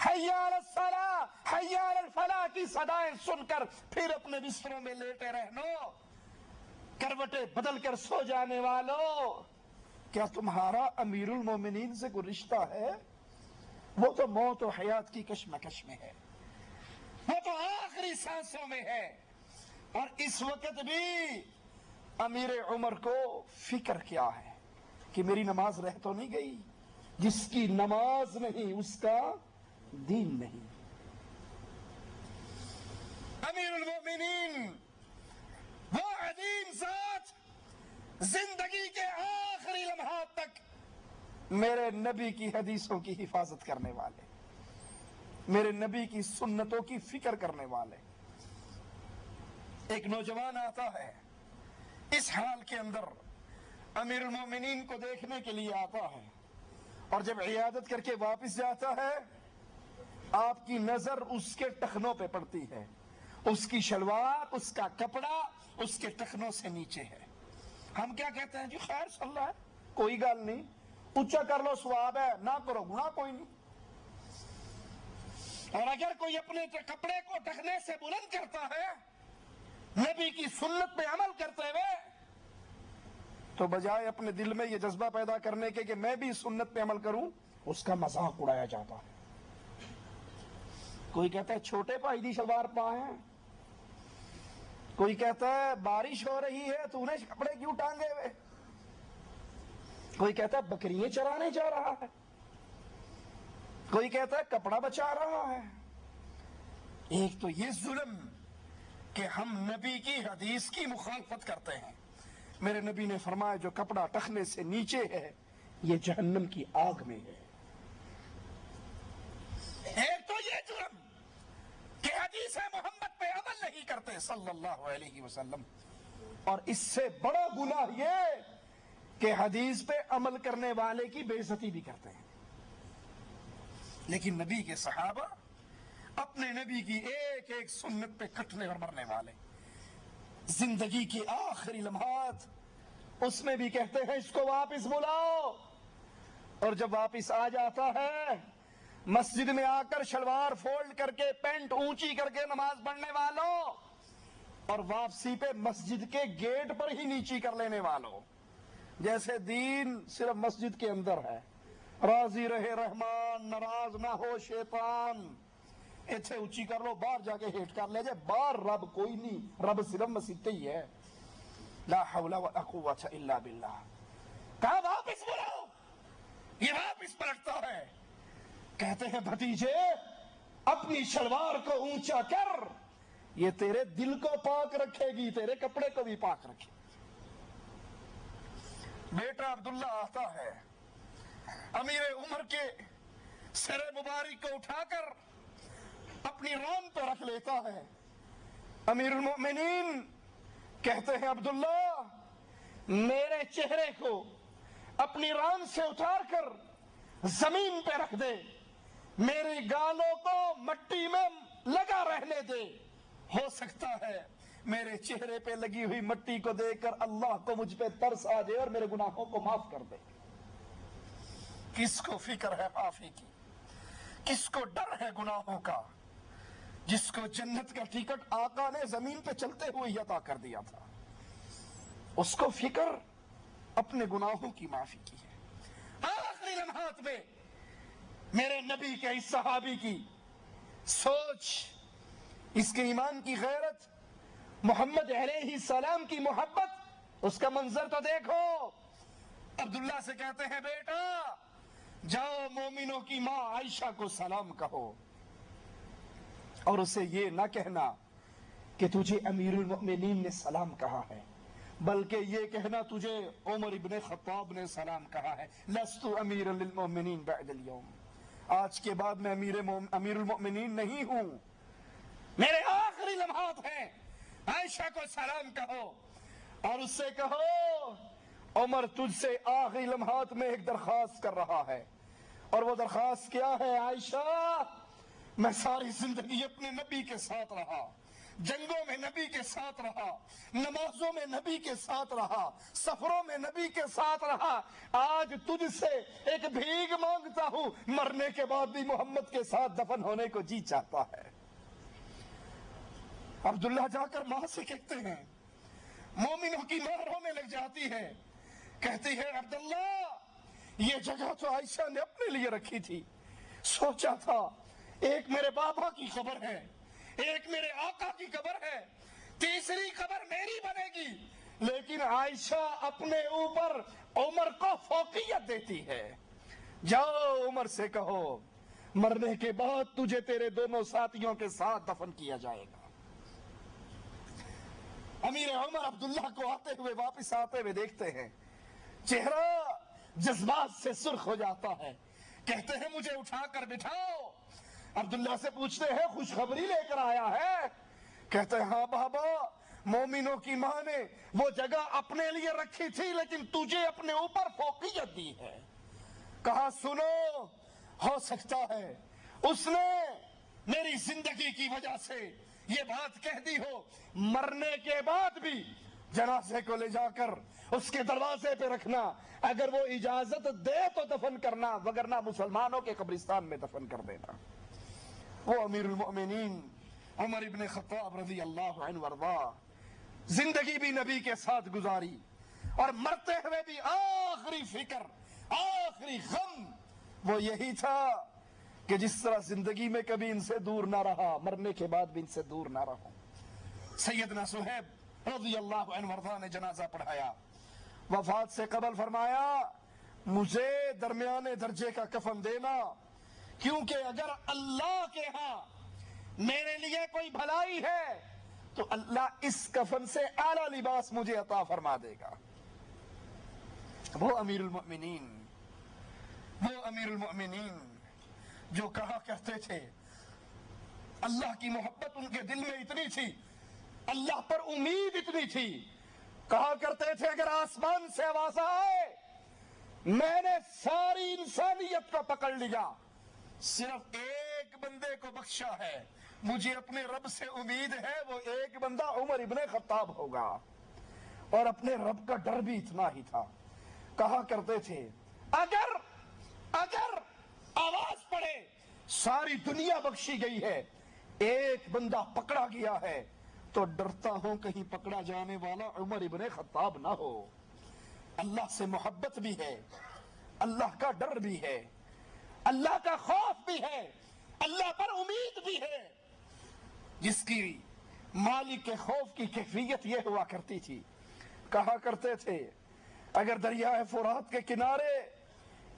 حی علی الصلاۃ حی علی الفلاح کی صدائیں سن کر پھر اپنے بستروں میں لیٹے رہنو، کروٹیں بدل کر سو جانے والوں، کیا تمہارا امیر المومنین سے کوئی رشتہ ہے؟ وہ تو موت و حیات کی کشمکش میں ہے، وہ تو آخری سانسوں میں ہے، اور اس وقت بھی امیر عمر کو فکر کیا ہے کہ میری نماز رہ تو نہیں گئی؟ جس کی نماز نہیں اس کا دین نہیں۔ امیر المؤمنین وہ عظیم ذات، زندگی کے آخری لمحات تک میرے نبی کی حدیثوں کی حفاظت کرنے والے، میرے نبی کی سنتوں کی فکر کرنے والے۔ ایک نوجوان آتا ہے اس حال کے اندر، امیر المؤمنین کو دیکھنے کے لیے آتا ہے، اور جب عیادت کر کے واپس جاتا ہے آپ کی نظر اس کے ٹخنوں پہ پڑتی ہے، اس کی شلوار، اس کا کپڑا اس کے ٹخنوں سے نیچے ہے۔ ہم کیا کہتے ہیں؟ جی خیر صلی اللہ ہے، کوئی گل نہیں، اونچا کر لو ثواب ہے، نہ کرو گناہ کوئی نہیں۔ اور اگر کوئی اپنے کپڑے کو ٹخنے سے بلند کرتا ہے نبی کی سنت پہ عمل کرتے ہوئے، تو بجائے اپنے دل میں یہ جذبہ پیدا کرنے کے کہ میں بھی سنت پہ عمل کروں، اس کا مذاق اڑایا جاتا ہے۔ کوئی کہتا ہے چھوٹے بھائی دی شلوار پائیں، کوئی کہتا ہے بارش ہو رہی ہے تو انہیں کپڑے کیوں ٹانگے ہوئے، کوئی کہتا ہے بکریاں چرانے جا رہا ہے، کوئی کہتا ہے کپڑا بچا رہا ہے۔ ایک تو یہ ظلم کہ ہم نبی کی حدیث کی مخالفت کرتے ہیں، میرے نبی نے فرمایا جو کپڑا ٹخنے سے نیچے ہے یہ جہنم کی آگ میں ہے۔ ایک تو یہ جرم کہ حدیث محمد پہ عمل نہیں کرتے صلی اللہ علیہ وسلم، اور اس سے بڑا گناہ یہ کہ حدیث پہ عمل کرنے والے کی بے عزتی بھی کرتے ہیں۔ لیکن نبی کے صحابہ اپنے نبی کی ایک ایک سنت پہ کٹنے اور مرنے والے، زندگی کے آخری لمحات اس میں بھی کہتے ہیں اس کو واپس بلاؤ، اور جب واپس آ جاتا ہے مسجد میں آ کر شلوار فولڈ کر کے پینٹ اونچی کر کے نماز پڑھنے والوں، اور واپسی پہ مسجد کے گیٹ پر ہی نیچی کر لینے والوں، جیسے دین صرف مسجد کے اندر ہے، راضی رہے رحمان ناراض نہ ہو شیطان، ایتھے اونچی کر لو باہر جا کے ہیٹ کر لے جائے، باہر رب کوئی نہیں، رب صرف مسجد ہی ہے۔ لا حول ولا قوت الا باللہ۔ کہا واپس بلاؤ، یہ واپس پلٹتا ہے، کہتے ہیں بھتیجے اپنی شلوار کو اونچا کر، یہ تیرے دل کو پاک رکھے گی، تیرے کپڑے کو بھی پاک رکھے گی۔ بیٹا عبداللہ آتا ہے، امیر عمر کے سر مبارک کو اٹھا کر اپنی ران پہ رکھ لیتا ہے۔ امیر المؤمنین کہتے ہیں عبداللہ میرے چہرے کو اپنی ران سے اتار کر زمین پہ رکھ دے، میری گالوں کو مٹی میں لگا رہنے دے، ہو سکتا ہے میرے چہرے پہ لگی ہوئی مٹی کو دیکھ کر اللہ کو مجھ پہ ترس آ جائے اور میرے گناہوں کو معاف کر دے۔ کس کو فکر ہے معافی کی، کس کو ڈر ہے گناہوں کا؟ جس کو جنت کا ٹکٹ آقا نے زمین پہ چلتے ہوئے عطا کر دیا تھا، اس کو فکر اپنے گناہوں کی معافی کی ہے۔ آخری لمحات میں میرے نبی کے اس صحابی کی سوچ، اس کے ایمان کی غیرت، محمد علیہ السلام کی محبت، اس کا منظر تو دیکھو۔ عبداللہ سے کہتے ہیں بیٹا جاؤ مومنوں کی ماں عائشہ کو سلام کہو، اور اسے یہ نہ کہنا کہ تجھے امیر المؤمنین نے سلام کہا ہے، بلکہ یہ کہنا تجھے عمر ابن خطاب نے سلام کہا ہے۔ لست امیر للمؤمنین بعد اليوم، آج کے بعد میں امیر المؤمنین نہیں ہوں، میرے آخری لمحات ہیں، عائشہ کو سلام کہو، اور اس سے کہو عمر تجھ سے آخری لمحات میں ایک درخواست کر رہا ہے، اور وہ درخواست کیا ہے؟ عائشہ میں ساری زندگی اپنے نبی کے ساتھ رہا، جنگوں میں نبی کے ساتھ رہا، نمازوں میں نبی کے ساتھ رہا، سفروں میں نبی کے ساتھ رہا، آج تجھ سے ایک بھیک مانگتا ہوں، مرنے کے بعد بھی محمد کے ساتھ دفن ہونے کو جی چاہتا ہے۔ عبداللہ جا کر ماں سے کہتے ہیں، مومنوں کی ماں رونے لگ جاتی ہے، کہتی ہے عبداللہ یہ جگہ تو عائشہ نے اپنے لیے رکھی تھی، سوچا تھا ایک میرے بابا کی قبر ہے، ایک میرے آقا کی قبر ہے، تیسری قبر میری بنے گی، لیکن عائشہ اپنے اوپر عمر کو فوقیت دیتی ہے۔ جاؤ عمر سے کہو مرنے کے بعد تجھے تیرے دونوں ساتھیوں کے ساتھ دفن کیا جائے گا۔ امیر عمر عبداللہ کو آتے ہوئے واپس آتے ہوئے دیکھتے ہیں، چہرہ جذبات سے سرخ ہو جاتا ہے، کہتے ہیں مجھے اٹھا کر بٹھاؤ۔ عبداللہ سے پوچھتے ہیں خوشخبری لے کر آیا ہے؟ کہتے ہیں ہاں بابا، مومنوں کی ماں نے وہ جگہ اپنے لیے رکھی تھی لیکن تجھے اپنے اوپر فوقیت دی ہے۔ کہا سنو، ہو سکتا ہے اس نے میری زندگی کی وجہ سے یہ بات کہہ دی ہو، مرنے کے بعد بھی جنازے کو لے جا کر اس کے دروازے پہ رکھنا، اگر وہ اجازت دے تو دفن کرنا، وگرنہ مسلمانوں کے قبرستان میں دفن کر دینا۔ وہ امیر المؤمنین عمر ابن خطاب رضی اللہ عنہ وارضاہ زندگی بھی نبی کے ساتھ گزاری، اور مرتے ہوئے بھی آخری فکر، آخری غم وہ یہی تھا کہ جس طرح زندگی میں کبھی ان سے دور نہ رہا، مرنے کے بعد بھی ان سے دور نہ رہا۔ سیدنا صہیب رضی اللہ عنہ وارضاہ نے جنازہ پڑھایا، وفات سے قبل فرمایا مجھے درمیانے درجے کا کفن دینا، کیونکہ اگر اللہ کے ہاں میرے لیے کوئی بھلائی ہے تو اللہ اس کفن سے اعلیٰ لباس مجھے عطا فرما دے گا۔ وہ امیر المؤمنین جو کہا کرتے تھے، اللہ کی محبت ان کے دل میں اتنی تھی، اللہ پر امید اتنی تھی، کہا کرتے تھے اگر آسمان سے آواز آئے میں نے ساری انسانیت کو پکڑ لیا، صرف ایک بندے کو بخشا ہے، مجھے اپنے رب سے امید ہے، وہ ایک بندہ عمر ابن خطاب ہوگا۔ اور اپنے رب کا ڈر بھی اتنا ہی تھا، کہا کرتے تھے اگر آواز پڑے ساری دنیا بخشی گئی ہے، ایک بندہ پکڑا گیا ہے تو ڈرتا ہوں کہیں پکڑا جانے والا عمر ابن خطاب نہ ہو۔ اللہ سے محبت بھی ہے، اللہ کا ڈر بھی ہے، اللہ کا خوف بھی ہے، اللہ پر امید بھی ہے، جس کی مالک کے خوف کی کیفیت یہ ہوا کرتی تھی، کہا کرتے تھے اگر دریائے فرات کے کنارے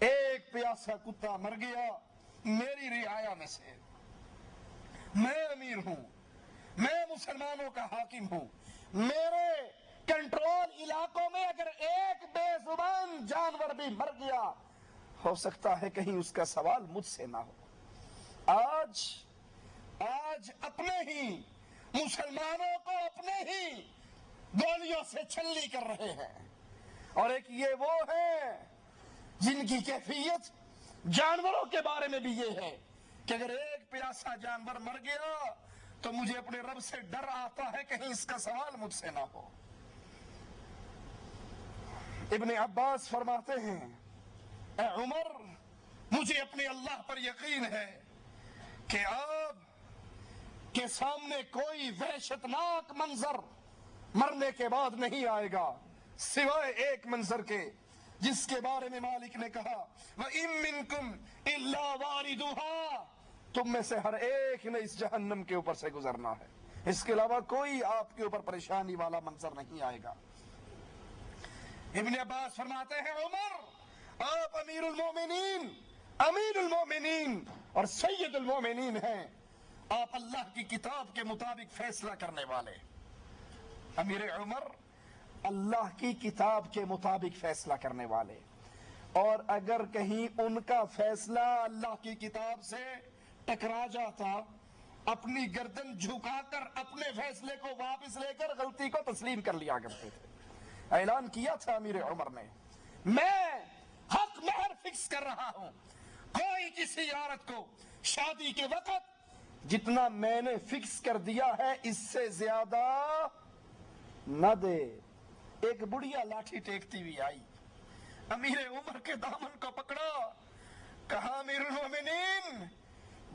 ایک پیاسا کتا مر گیا میری رعایا میں سے، میں امیر ہوں، میں مسلمانوں کا حاکم ہوں، میرے کنٹرول علاقوں میں اگر ایک بے زبان جانور بھی مر گیا ہو سکتا ہے کہیں اس کا سوال مجھ سے نہ ہو۔ آج اپنے ہی مسلمانوں کو اپنے ہی گولیوں سے چھلنی کر رہے ہیں، اور ایک یہ وہ ہے جن کی کیفیت جانوروں کے بارے میں بھی یہ ہے کہ اگر ایک پیاسا جانور مر گیا تو مجھے اپنے رب سے ڈر آتا ہے کہیں اس کا سوال مجھ سے نہ ہو۔ ابن عباس فرماتے ہیں اے عمر مجھے اپنے اللہ پر یقین ہے کہ آپ کے سامنے کوئی وحشتناک منظر مرنے کے بعد نہیں آئے گا سوائے ایک منظر کے جس کے بارے میں مالک نے کہا وَإِن مِّنكُمْ إِلَّا وَارِدُهَا، تم میں سے ہر ایک نے اس جہنم کے اوپر سے گزرنا ہے، اس کے علاوہ کوئی آپ کے اوپر پریشانی والا منظر نہیں آئے گا۔ ابن عباس فرماتے ہیں عمر آپ امیر المومنین اور سید المومنین ہیں، آپ اللہ کی کتاب کے مطابق فیصلہ کرنے والے۔ امیر عمر اللہ کی کتاب کے مطابق فیصلہ کرنے والے، اور اگر کہیں ان کا فیصلہ اللہ کی کتاب سے ٹکرا جاتا اپنی گردن جھکا کر اپنے فیصلے کو واپس لے کر غلطی کو تسلیم کر لیا کرتے تھے۔ اعلان کیا تھا امیر عمر نے میں حق مہر فکس کر رہا ہوں، کوئی کسی عورت کو شادی کے وقت جتنا میں نے فکس کر دیا ہے اس سے زیادہ نہ دے۔ ایک بڑھیا لاٹھی ٹیکتی ہوئی آئی، امیر عمر کے دامن کو پکڑا، کہا امیر المومنین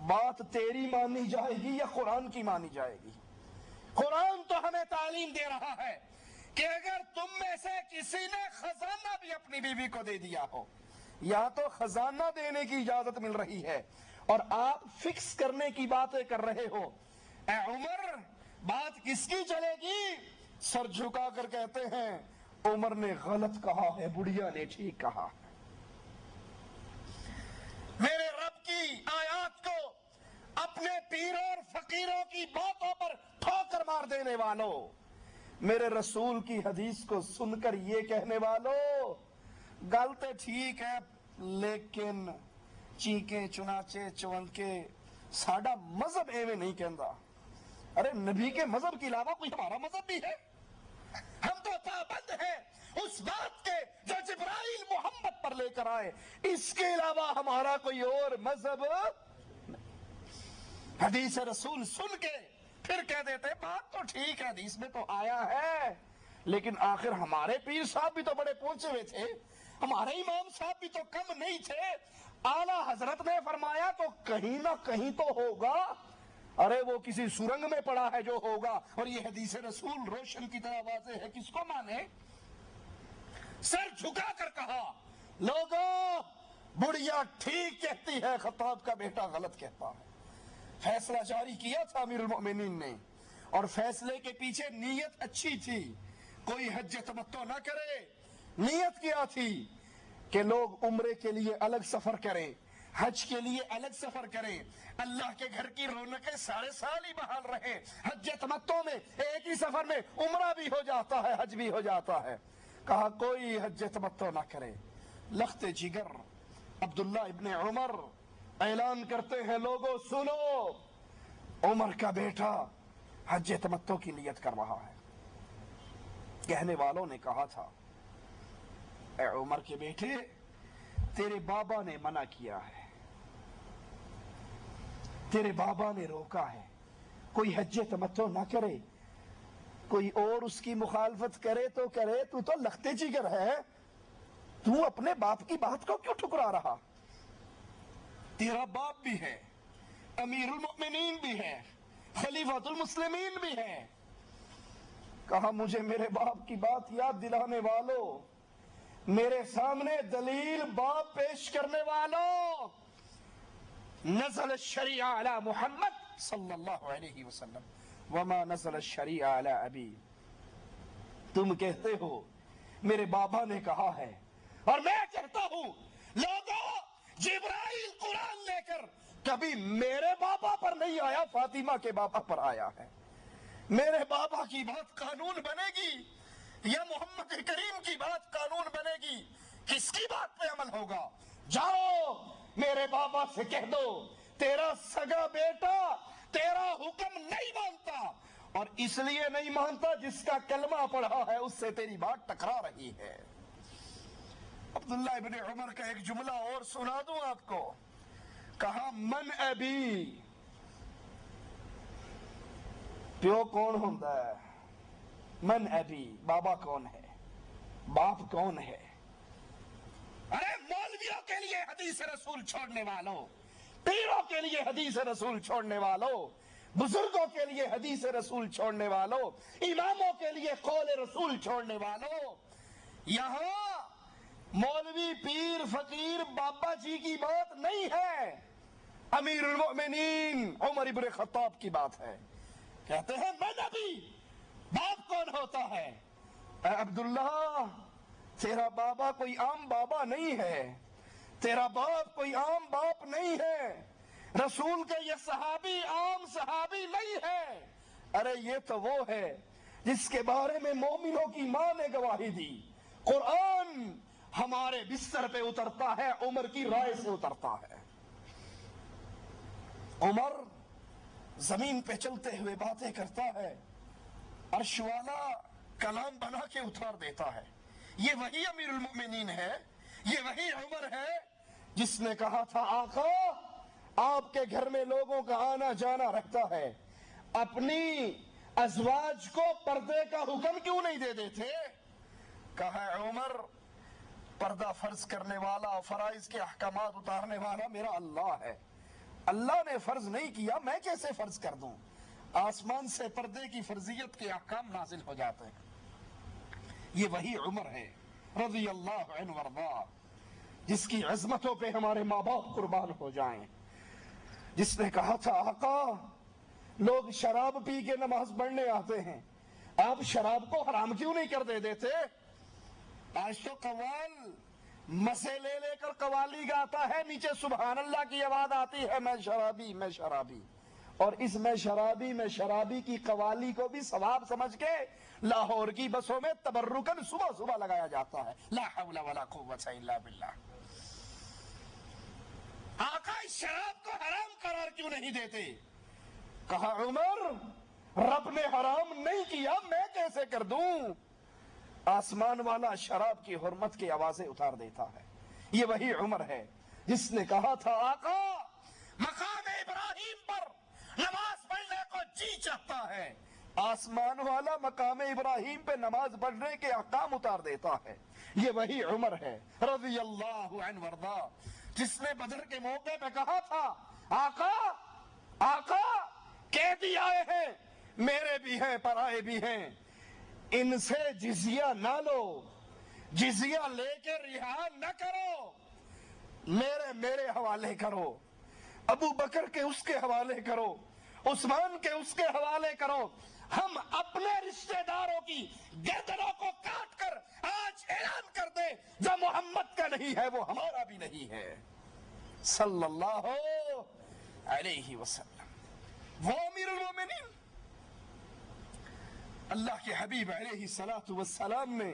بات تیری مانی جائے گی یا قرآن کی مانی جائے گی؟ قرآن تو ہمیں تعلیم دے رہا ہے کہ اگر تم میں سے کسی نے خزانہ بھی اپنی بیوی کو دے دیا ہو، یا تو خزانہ دینے کی اجازت مل رہی ہے اور آپ فکس کرنے کی باتیں کر رہے ہو، اے عمر بات کس کی چلے گی؟ سر جھکا کر کہتے ہیں عمر نے غلط کہا ہے، بڑھیا نے ٹھیک کہا۔ میرے رب کی آیات کو اپنے پیروں اور فقیروں کی باتوں پر ٹھوکر مار دینے والوں، میرے رسول کی حدیث کو سن کر یہ کہنے والوں گل تو ٹھیک ہے لیکن چیکیں چنانچے چونکے ساڈا مذہب ایویں نہیں کہندا۔ ارے نبی کے مذہب کے علاوہ کوئی ہمارا مذہب بھی ہے؟ ہم تو پابند ہیں اس بات کے جو جبرائیل محمد پر لے کر آئے، اس کے علاوہ ہمارا کوئی اور مذہب حدیث رسول سن کے پھر کہہ دیتے بات تو ٹھیک ہے، حدیث میں تو آیا ہے، لیکن آخر ہمارے پیر صاحب بھی تو بڑے پہنچے ہوئے تھے، ہمارے امام صاحب بھی تو کم نہیں تھے، اعلیٰ حضرت نے فرمایا تو کہیں نہ کہیں تو ہوگا۔ ارے وہ کسی سرنگ میں پڑا ہے جو ہوگا، اور یہ حدیث رسول روشن کی طرح واضح ہے، کس کو مانے؟ سر جھکا کر کہا لوگوں بڑھیا ٹھیک کہتی ہے، خطاب کا بیٹا غلط کہتا ہے۔ فیصلہ جاری کیا تھا امیر المؤمنین نے، اور فیصلے کے پیچھے نیت اچھی تھی، کوئی حج تمتع نہ کرے، نیت کیا تھی کہ لوگ عمرے کے لیے الگ سفر کریں، حج کے لیے الگ سفر کریں، اللہ کے گھر کی رونقیں سارے سال ہی بحال رہے، حج تمتع میں ایک ہی سفر میں عمرہ بھی ہو جاتا ہے، حج بھی ہو جاتا ہے۔ کہا کوئی حج تمتع نہ کرے. لخت جگر عبداللہ ابن عمر اعلان کرتے ہیں لوگوں سنو، عمر کا بیٹا حج تمتع کی نیت کر رہا ہے. کہنے والوں نے کہا تھا اے عمر کے بیٹے تیرے بابا نے منع کیا ہے، تیرے بابا نے روکا ہے، کوئی حج تمتع نہ کرے. کوئی اور اس کی مخالفت کرے تو کرے، تو لخت جگر ہے، تو اپنے باپ کی بات کو کیوں ٹھکرا رہا؟ تیرا باپ بھی ہے، امیر المؤمنین بھی ہے، خلیفۃ المسلمین بھی ہے. کہا مجھے میرے باپ کی بات یاد دلانے والوں، میرے سامنے دلیل باپ پیش کرنے والوں، نزل الشریعہ علی محمد صلی اللہ علیہ وسلم وما نزل الشریعہ علی ابی. تم کہتے ہو میرے بابا نے کہا ہے، اور میں کہتا ہوں لوگوں جبرائیل قرآن لے کر کبھی میرے بابا پر نہیں آیا، فاطمہ کے بابا پر آیا ہے. میرے بابا کی بات قانون بنے گی یا محمد کریم کی بات قانون بنے گی؟ کس کی بات پہ عمل ہوگا؟ جاؤ میرے بابا سے کہہ دو تیرا سگا بیٹا تیرا حکم نہیں مانتا، اور اس لیے نہیں مانتا جس کا کلمہ پڑھا ہے اس سے تیری بات ٹکرا رہی ہے. عبداللہ ابن عمر کا ایک جملہ اور سنا دوں آپ کو. کہا من ابی، پیو کون ہوتا ہے؟ من ابی، بابا کون ہے، باپ کون ہے؟ ارے مولویوں کے لیے حدیث رسول چھوڑنے والوں، پیروں کے لیے حدیث رسول چھوڑنے والوں، بزرگوں کے لیے حدیث رسول چھوڑنے والوں، اماموں کے لیے قول رسول چھوڑنے والوں، یہاں مولوی پیر فقیر بابا جی کی بات نہیں ہے، امیر المؤمنین عمر ابن خطاب کی بات ہے. کہتے ہیں میں نبی، باپ کون ہوتا ہے؟ اے عبداللہ تیرا بابا کوئی عام بابا نہیں ہے، تیرا باپ کوئی عام باپ نہیں ہے، رسول کا یہ صحابی عام صحابی نہیں ہے. ارے یہ تو وہ ہے جس کے بارے میں مومنوں کی ماں نے گواہی دی. قرآن ہمارے بستر پہ اترتا ہے، عمر کی رائے سے اترتا ہے. عمر زمین پہ چلتے ہوئے باتیں کرتا ہے، عرش والا کلام بنا کے اتار دیتا ہے. یہ وہی امیر المؤمنین ہے، یہ وہی عمر ہے جس نے کہا تھا آقا آپ کے گھر میں لوگوں کا آنا جانا رہتا ہے، اپنی ازواج کو پردے کا حکم کیوں نہیں دے دیتے؟ کہا عمر پردہ فرض کرنے والا، فرائض کے احکامات اتارنے والا میرا اللہ ہے، اللہ نے فرض نہیں کیا میں کیسے فرض کر دوں؟ آسمان سے پردے کی فرضیت کے احکام نازل ہو جاتے ہیں. یہ وہی عمر ہے رضی اللہ عنہ وارضاہ جس کی عظمتوں پہ ہمارے ماں باپ قربان ہو جائیں، جس نے کہا تھا آقا لوگ شراب پی کے نماز پڑھنے آتے ہیں، آپ شراب کو حرام کیوں نہیں کر دے دیتے؟ آج تو قوال مسے لے لے کر قوالی گاتا ہے، نیچے سبحان اللہ کی آواز آتی ہے میں شرابی میں شرابی، اور اس میں شرابی کی قوالی کو بھی ثواب سمجھ کے لاہور کی بسوں میں تبرکن صبح صبح لگایا جاتا ہے. لا حول ولا قوت الا باللہ. آقا اس شراب کو حرام قرار کیوں نہیں دیتے؟ کہا عمر رب نے حرام نہیں کیا میں کیسے کر دوں؟ آسمان والا شراب کی حرمت کی آوازیں اتار دیتا ہے. یہ وہی عمر ہے جس نے کہا تھا آقا مقام ابراہیم پر نماز پڑھنے کو جی چاہتا ہے، آسمان والا مقام ابراہیم پہ نماز پڑھنے کے احکام اتار دیتا ہے. یہ وہی عمر ہے رضی اللہ عنہ وارضاہ جس نے بدر کے موقع پہ کہا تھا آقا قیدی آئے ہیں، میرے بھی ہیں پرائے بھی ہیں، ان سے جزیہ نہ لو، جزیہ لے کے رہا نہ کرو، میرے حوالے کرو، ابو بکر کے اس کے حوالے کرو، عثمان کے اس کے حوالے کرو. ہم اپنے رشتہ داروں کی گردنوں کو کاٹ کر آج اعلان کر دیں جو محمد کا نہیں ہے وہ ہمارا بھی نہیں ہے صلی اللہ علیہ وسلم. وہ امیر المومنین اللہ کے حبیب علیہ الصلوۃ والسلام نے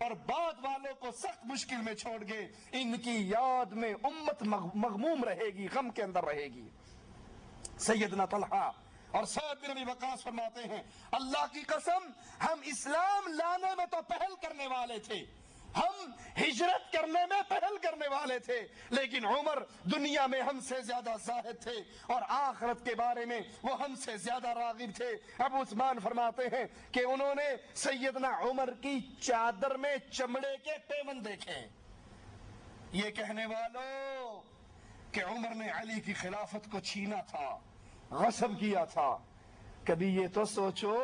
اور بعد والوں کو سخت مشکل میں چھوڑ گئے. ان کی یاد میں امت مغموم رہے گی, غم کے اندر رہے گی. سیدنا طلحہ اور سعد بن ابی وقاص فرماتے ہیں اللہ کی قسم ہم اسلام لانے میں تو پہل کرنے والے تھے, ہم ہجرت کرنے میں پہل کرنے والے تھے, لیکن عمر دنیا میں ہم سے زیادہ زاہد تھے اور آخرت کے بارے میں وہ ہم سے زیادہ راغب تھے. ابو عثمان فرماتے ہیں کہ انہوں نے سیدنا عمر کی چادر میں چمڑے کے پیمن دیکھے. یہ کہنے والوں کہ عمر نے علی کی خلافت کو چھینا تھا, غصب کیا تھا. کبھی یہ تو سوچو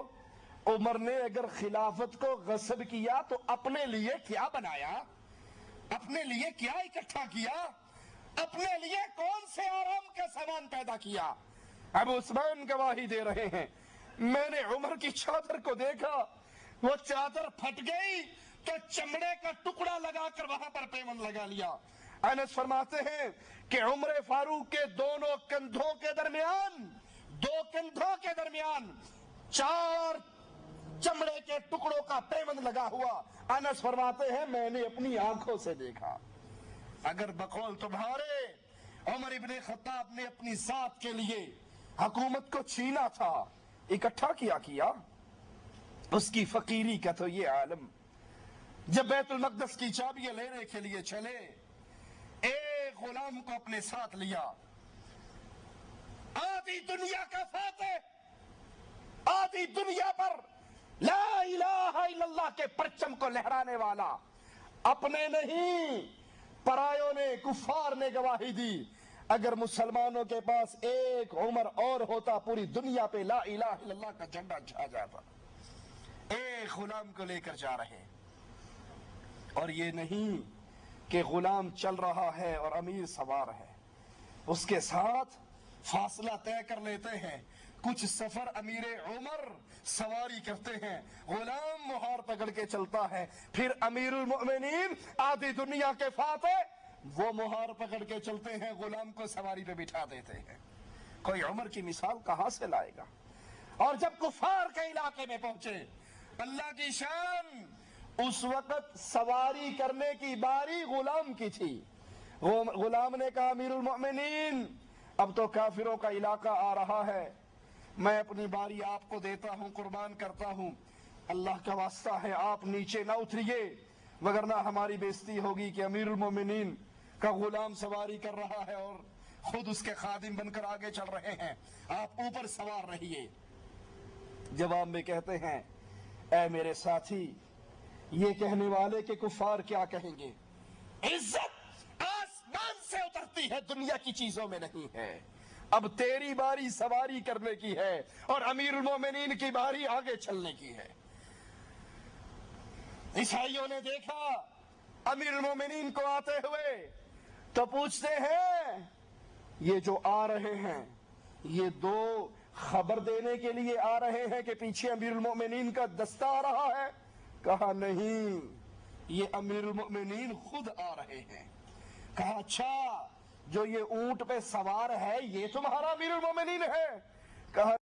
عمر نے اگر خلافت کو غصب کیا تو اپنے لیے کیا بنایا, اپنے لیے کیا اکٹھا کیا, اپنے لیے کون سے آرام کا سامان پیدا کیا. ابو عثمان گواہی دے رہے ہیں میں نے عمر کی چادر کو دیکھا, وہ چادر پھٹ گئی تو چمڑے کا ٹکڑا لگا کر وہاں پر پیمن لگا لیا. انس فرماتے ہیں کہ عمر فاروق کے دونوں کندھوں کے درمیان, دو کندھوں کے درمیان 4 چمڑے کے ٹکڑوں کا پیمن لگا ہوا. انس فرماتے ہیں میں نے اپنی آنکھوں سے دیکھا. اگر بقول تمہارے عمر ابن خطاب نے اپنی ذات کے لیے حکومت کو چھینا تھا, اکٹھا کیا, اس کی فقیری کا تو یہ عالم. جب بیت المقدس کی چابیاں لینے کے لیے چلے, ایک غلام کو اپنے ساتھ لیا, آدھی دنیا کا فاتح, آدھی دنیا پر لا الہ الا اللہ کے پرچم کو لہرانے والا, اپنے نہیں پرایوں نے, کفار نے گواہی دی اگر مسلمانوں کے پاس ایک عمر اور ہوتا پوری دنیا پہ لا الہ الا اللہ کا جھنڈا چھا جاتا. ایک غلام کو لے کر جا رہے, اور یہ نہیں کہ غلام چل رہا ہے اور امیر سوار ہے, اس کے ساتھ فاصلہ طے کر لیتے ہیں. کچھ سفر امیر عمر سواری کرتے ہیں, غلام مہار پکڑ کے چلتا ہے, پھر امیر المؤمنین آدھی دنیا کے فاتح وہ مہار پکڑ کے چلتے ہیں, غلام کو سواری پہ بٹھا دیتے ہیں. کوئی عمر کی مثال کہاں سے لائے گا؟ اور جب کفار کے علاقے میں پہنچے, اللہ کی شان, اس وقت سواری کرنے کی باری غلام کی تھی. غلام نے کہا امیر المؤمنین اب تو کافروں کا علاقہ آ رہا ہے, میں اپنی باری آپ کو دیتا ہوں, قربان کرتا ہوں, اللہ کا واسطہ ہے آپ نیچے نہ اتریے وگرنہ ہماری بےزتی ہوگی کہ امیر المومنین کا غلام سواری کر رہا ہے اور خود اس کے خادم بن کر آگے چل رہے ہیں, آپ اوپر سوار رہیے. جواب میں کہتے ہیں اے میرے ساتھی, یہ کہنے والے کہ کفار کیا کہیں گے, عزت آسمان سے اترتی ہے, دنیا کی چیزوں میں نہیں ہے. اب تیری باری سواری کرنے کی ہے اور امیر المومنین کی باری آگے چلنے کی ہے. عیسائیوں نے دیکھا امیر المومنین کو آتے ہوئے تو پوچھتے ہیں یہ جو آ رہے ہیں یہ 2 خبر دینے کے لیے آ رہے ہیں کہ پیچھے امیر المومنین کا دستہ آ رہا ہے؟ کہا نہیں, یہ امیر المومنین خود آ رہے ہیں. کہا اچھا جو یہ اونٹ پہ سوار ہے یہ تمہارا امیر المومنین ہے؟ کہا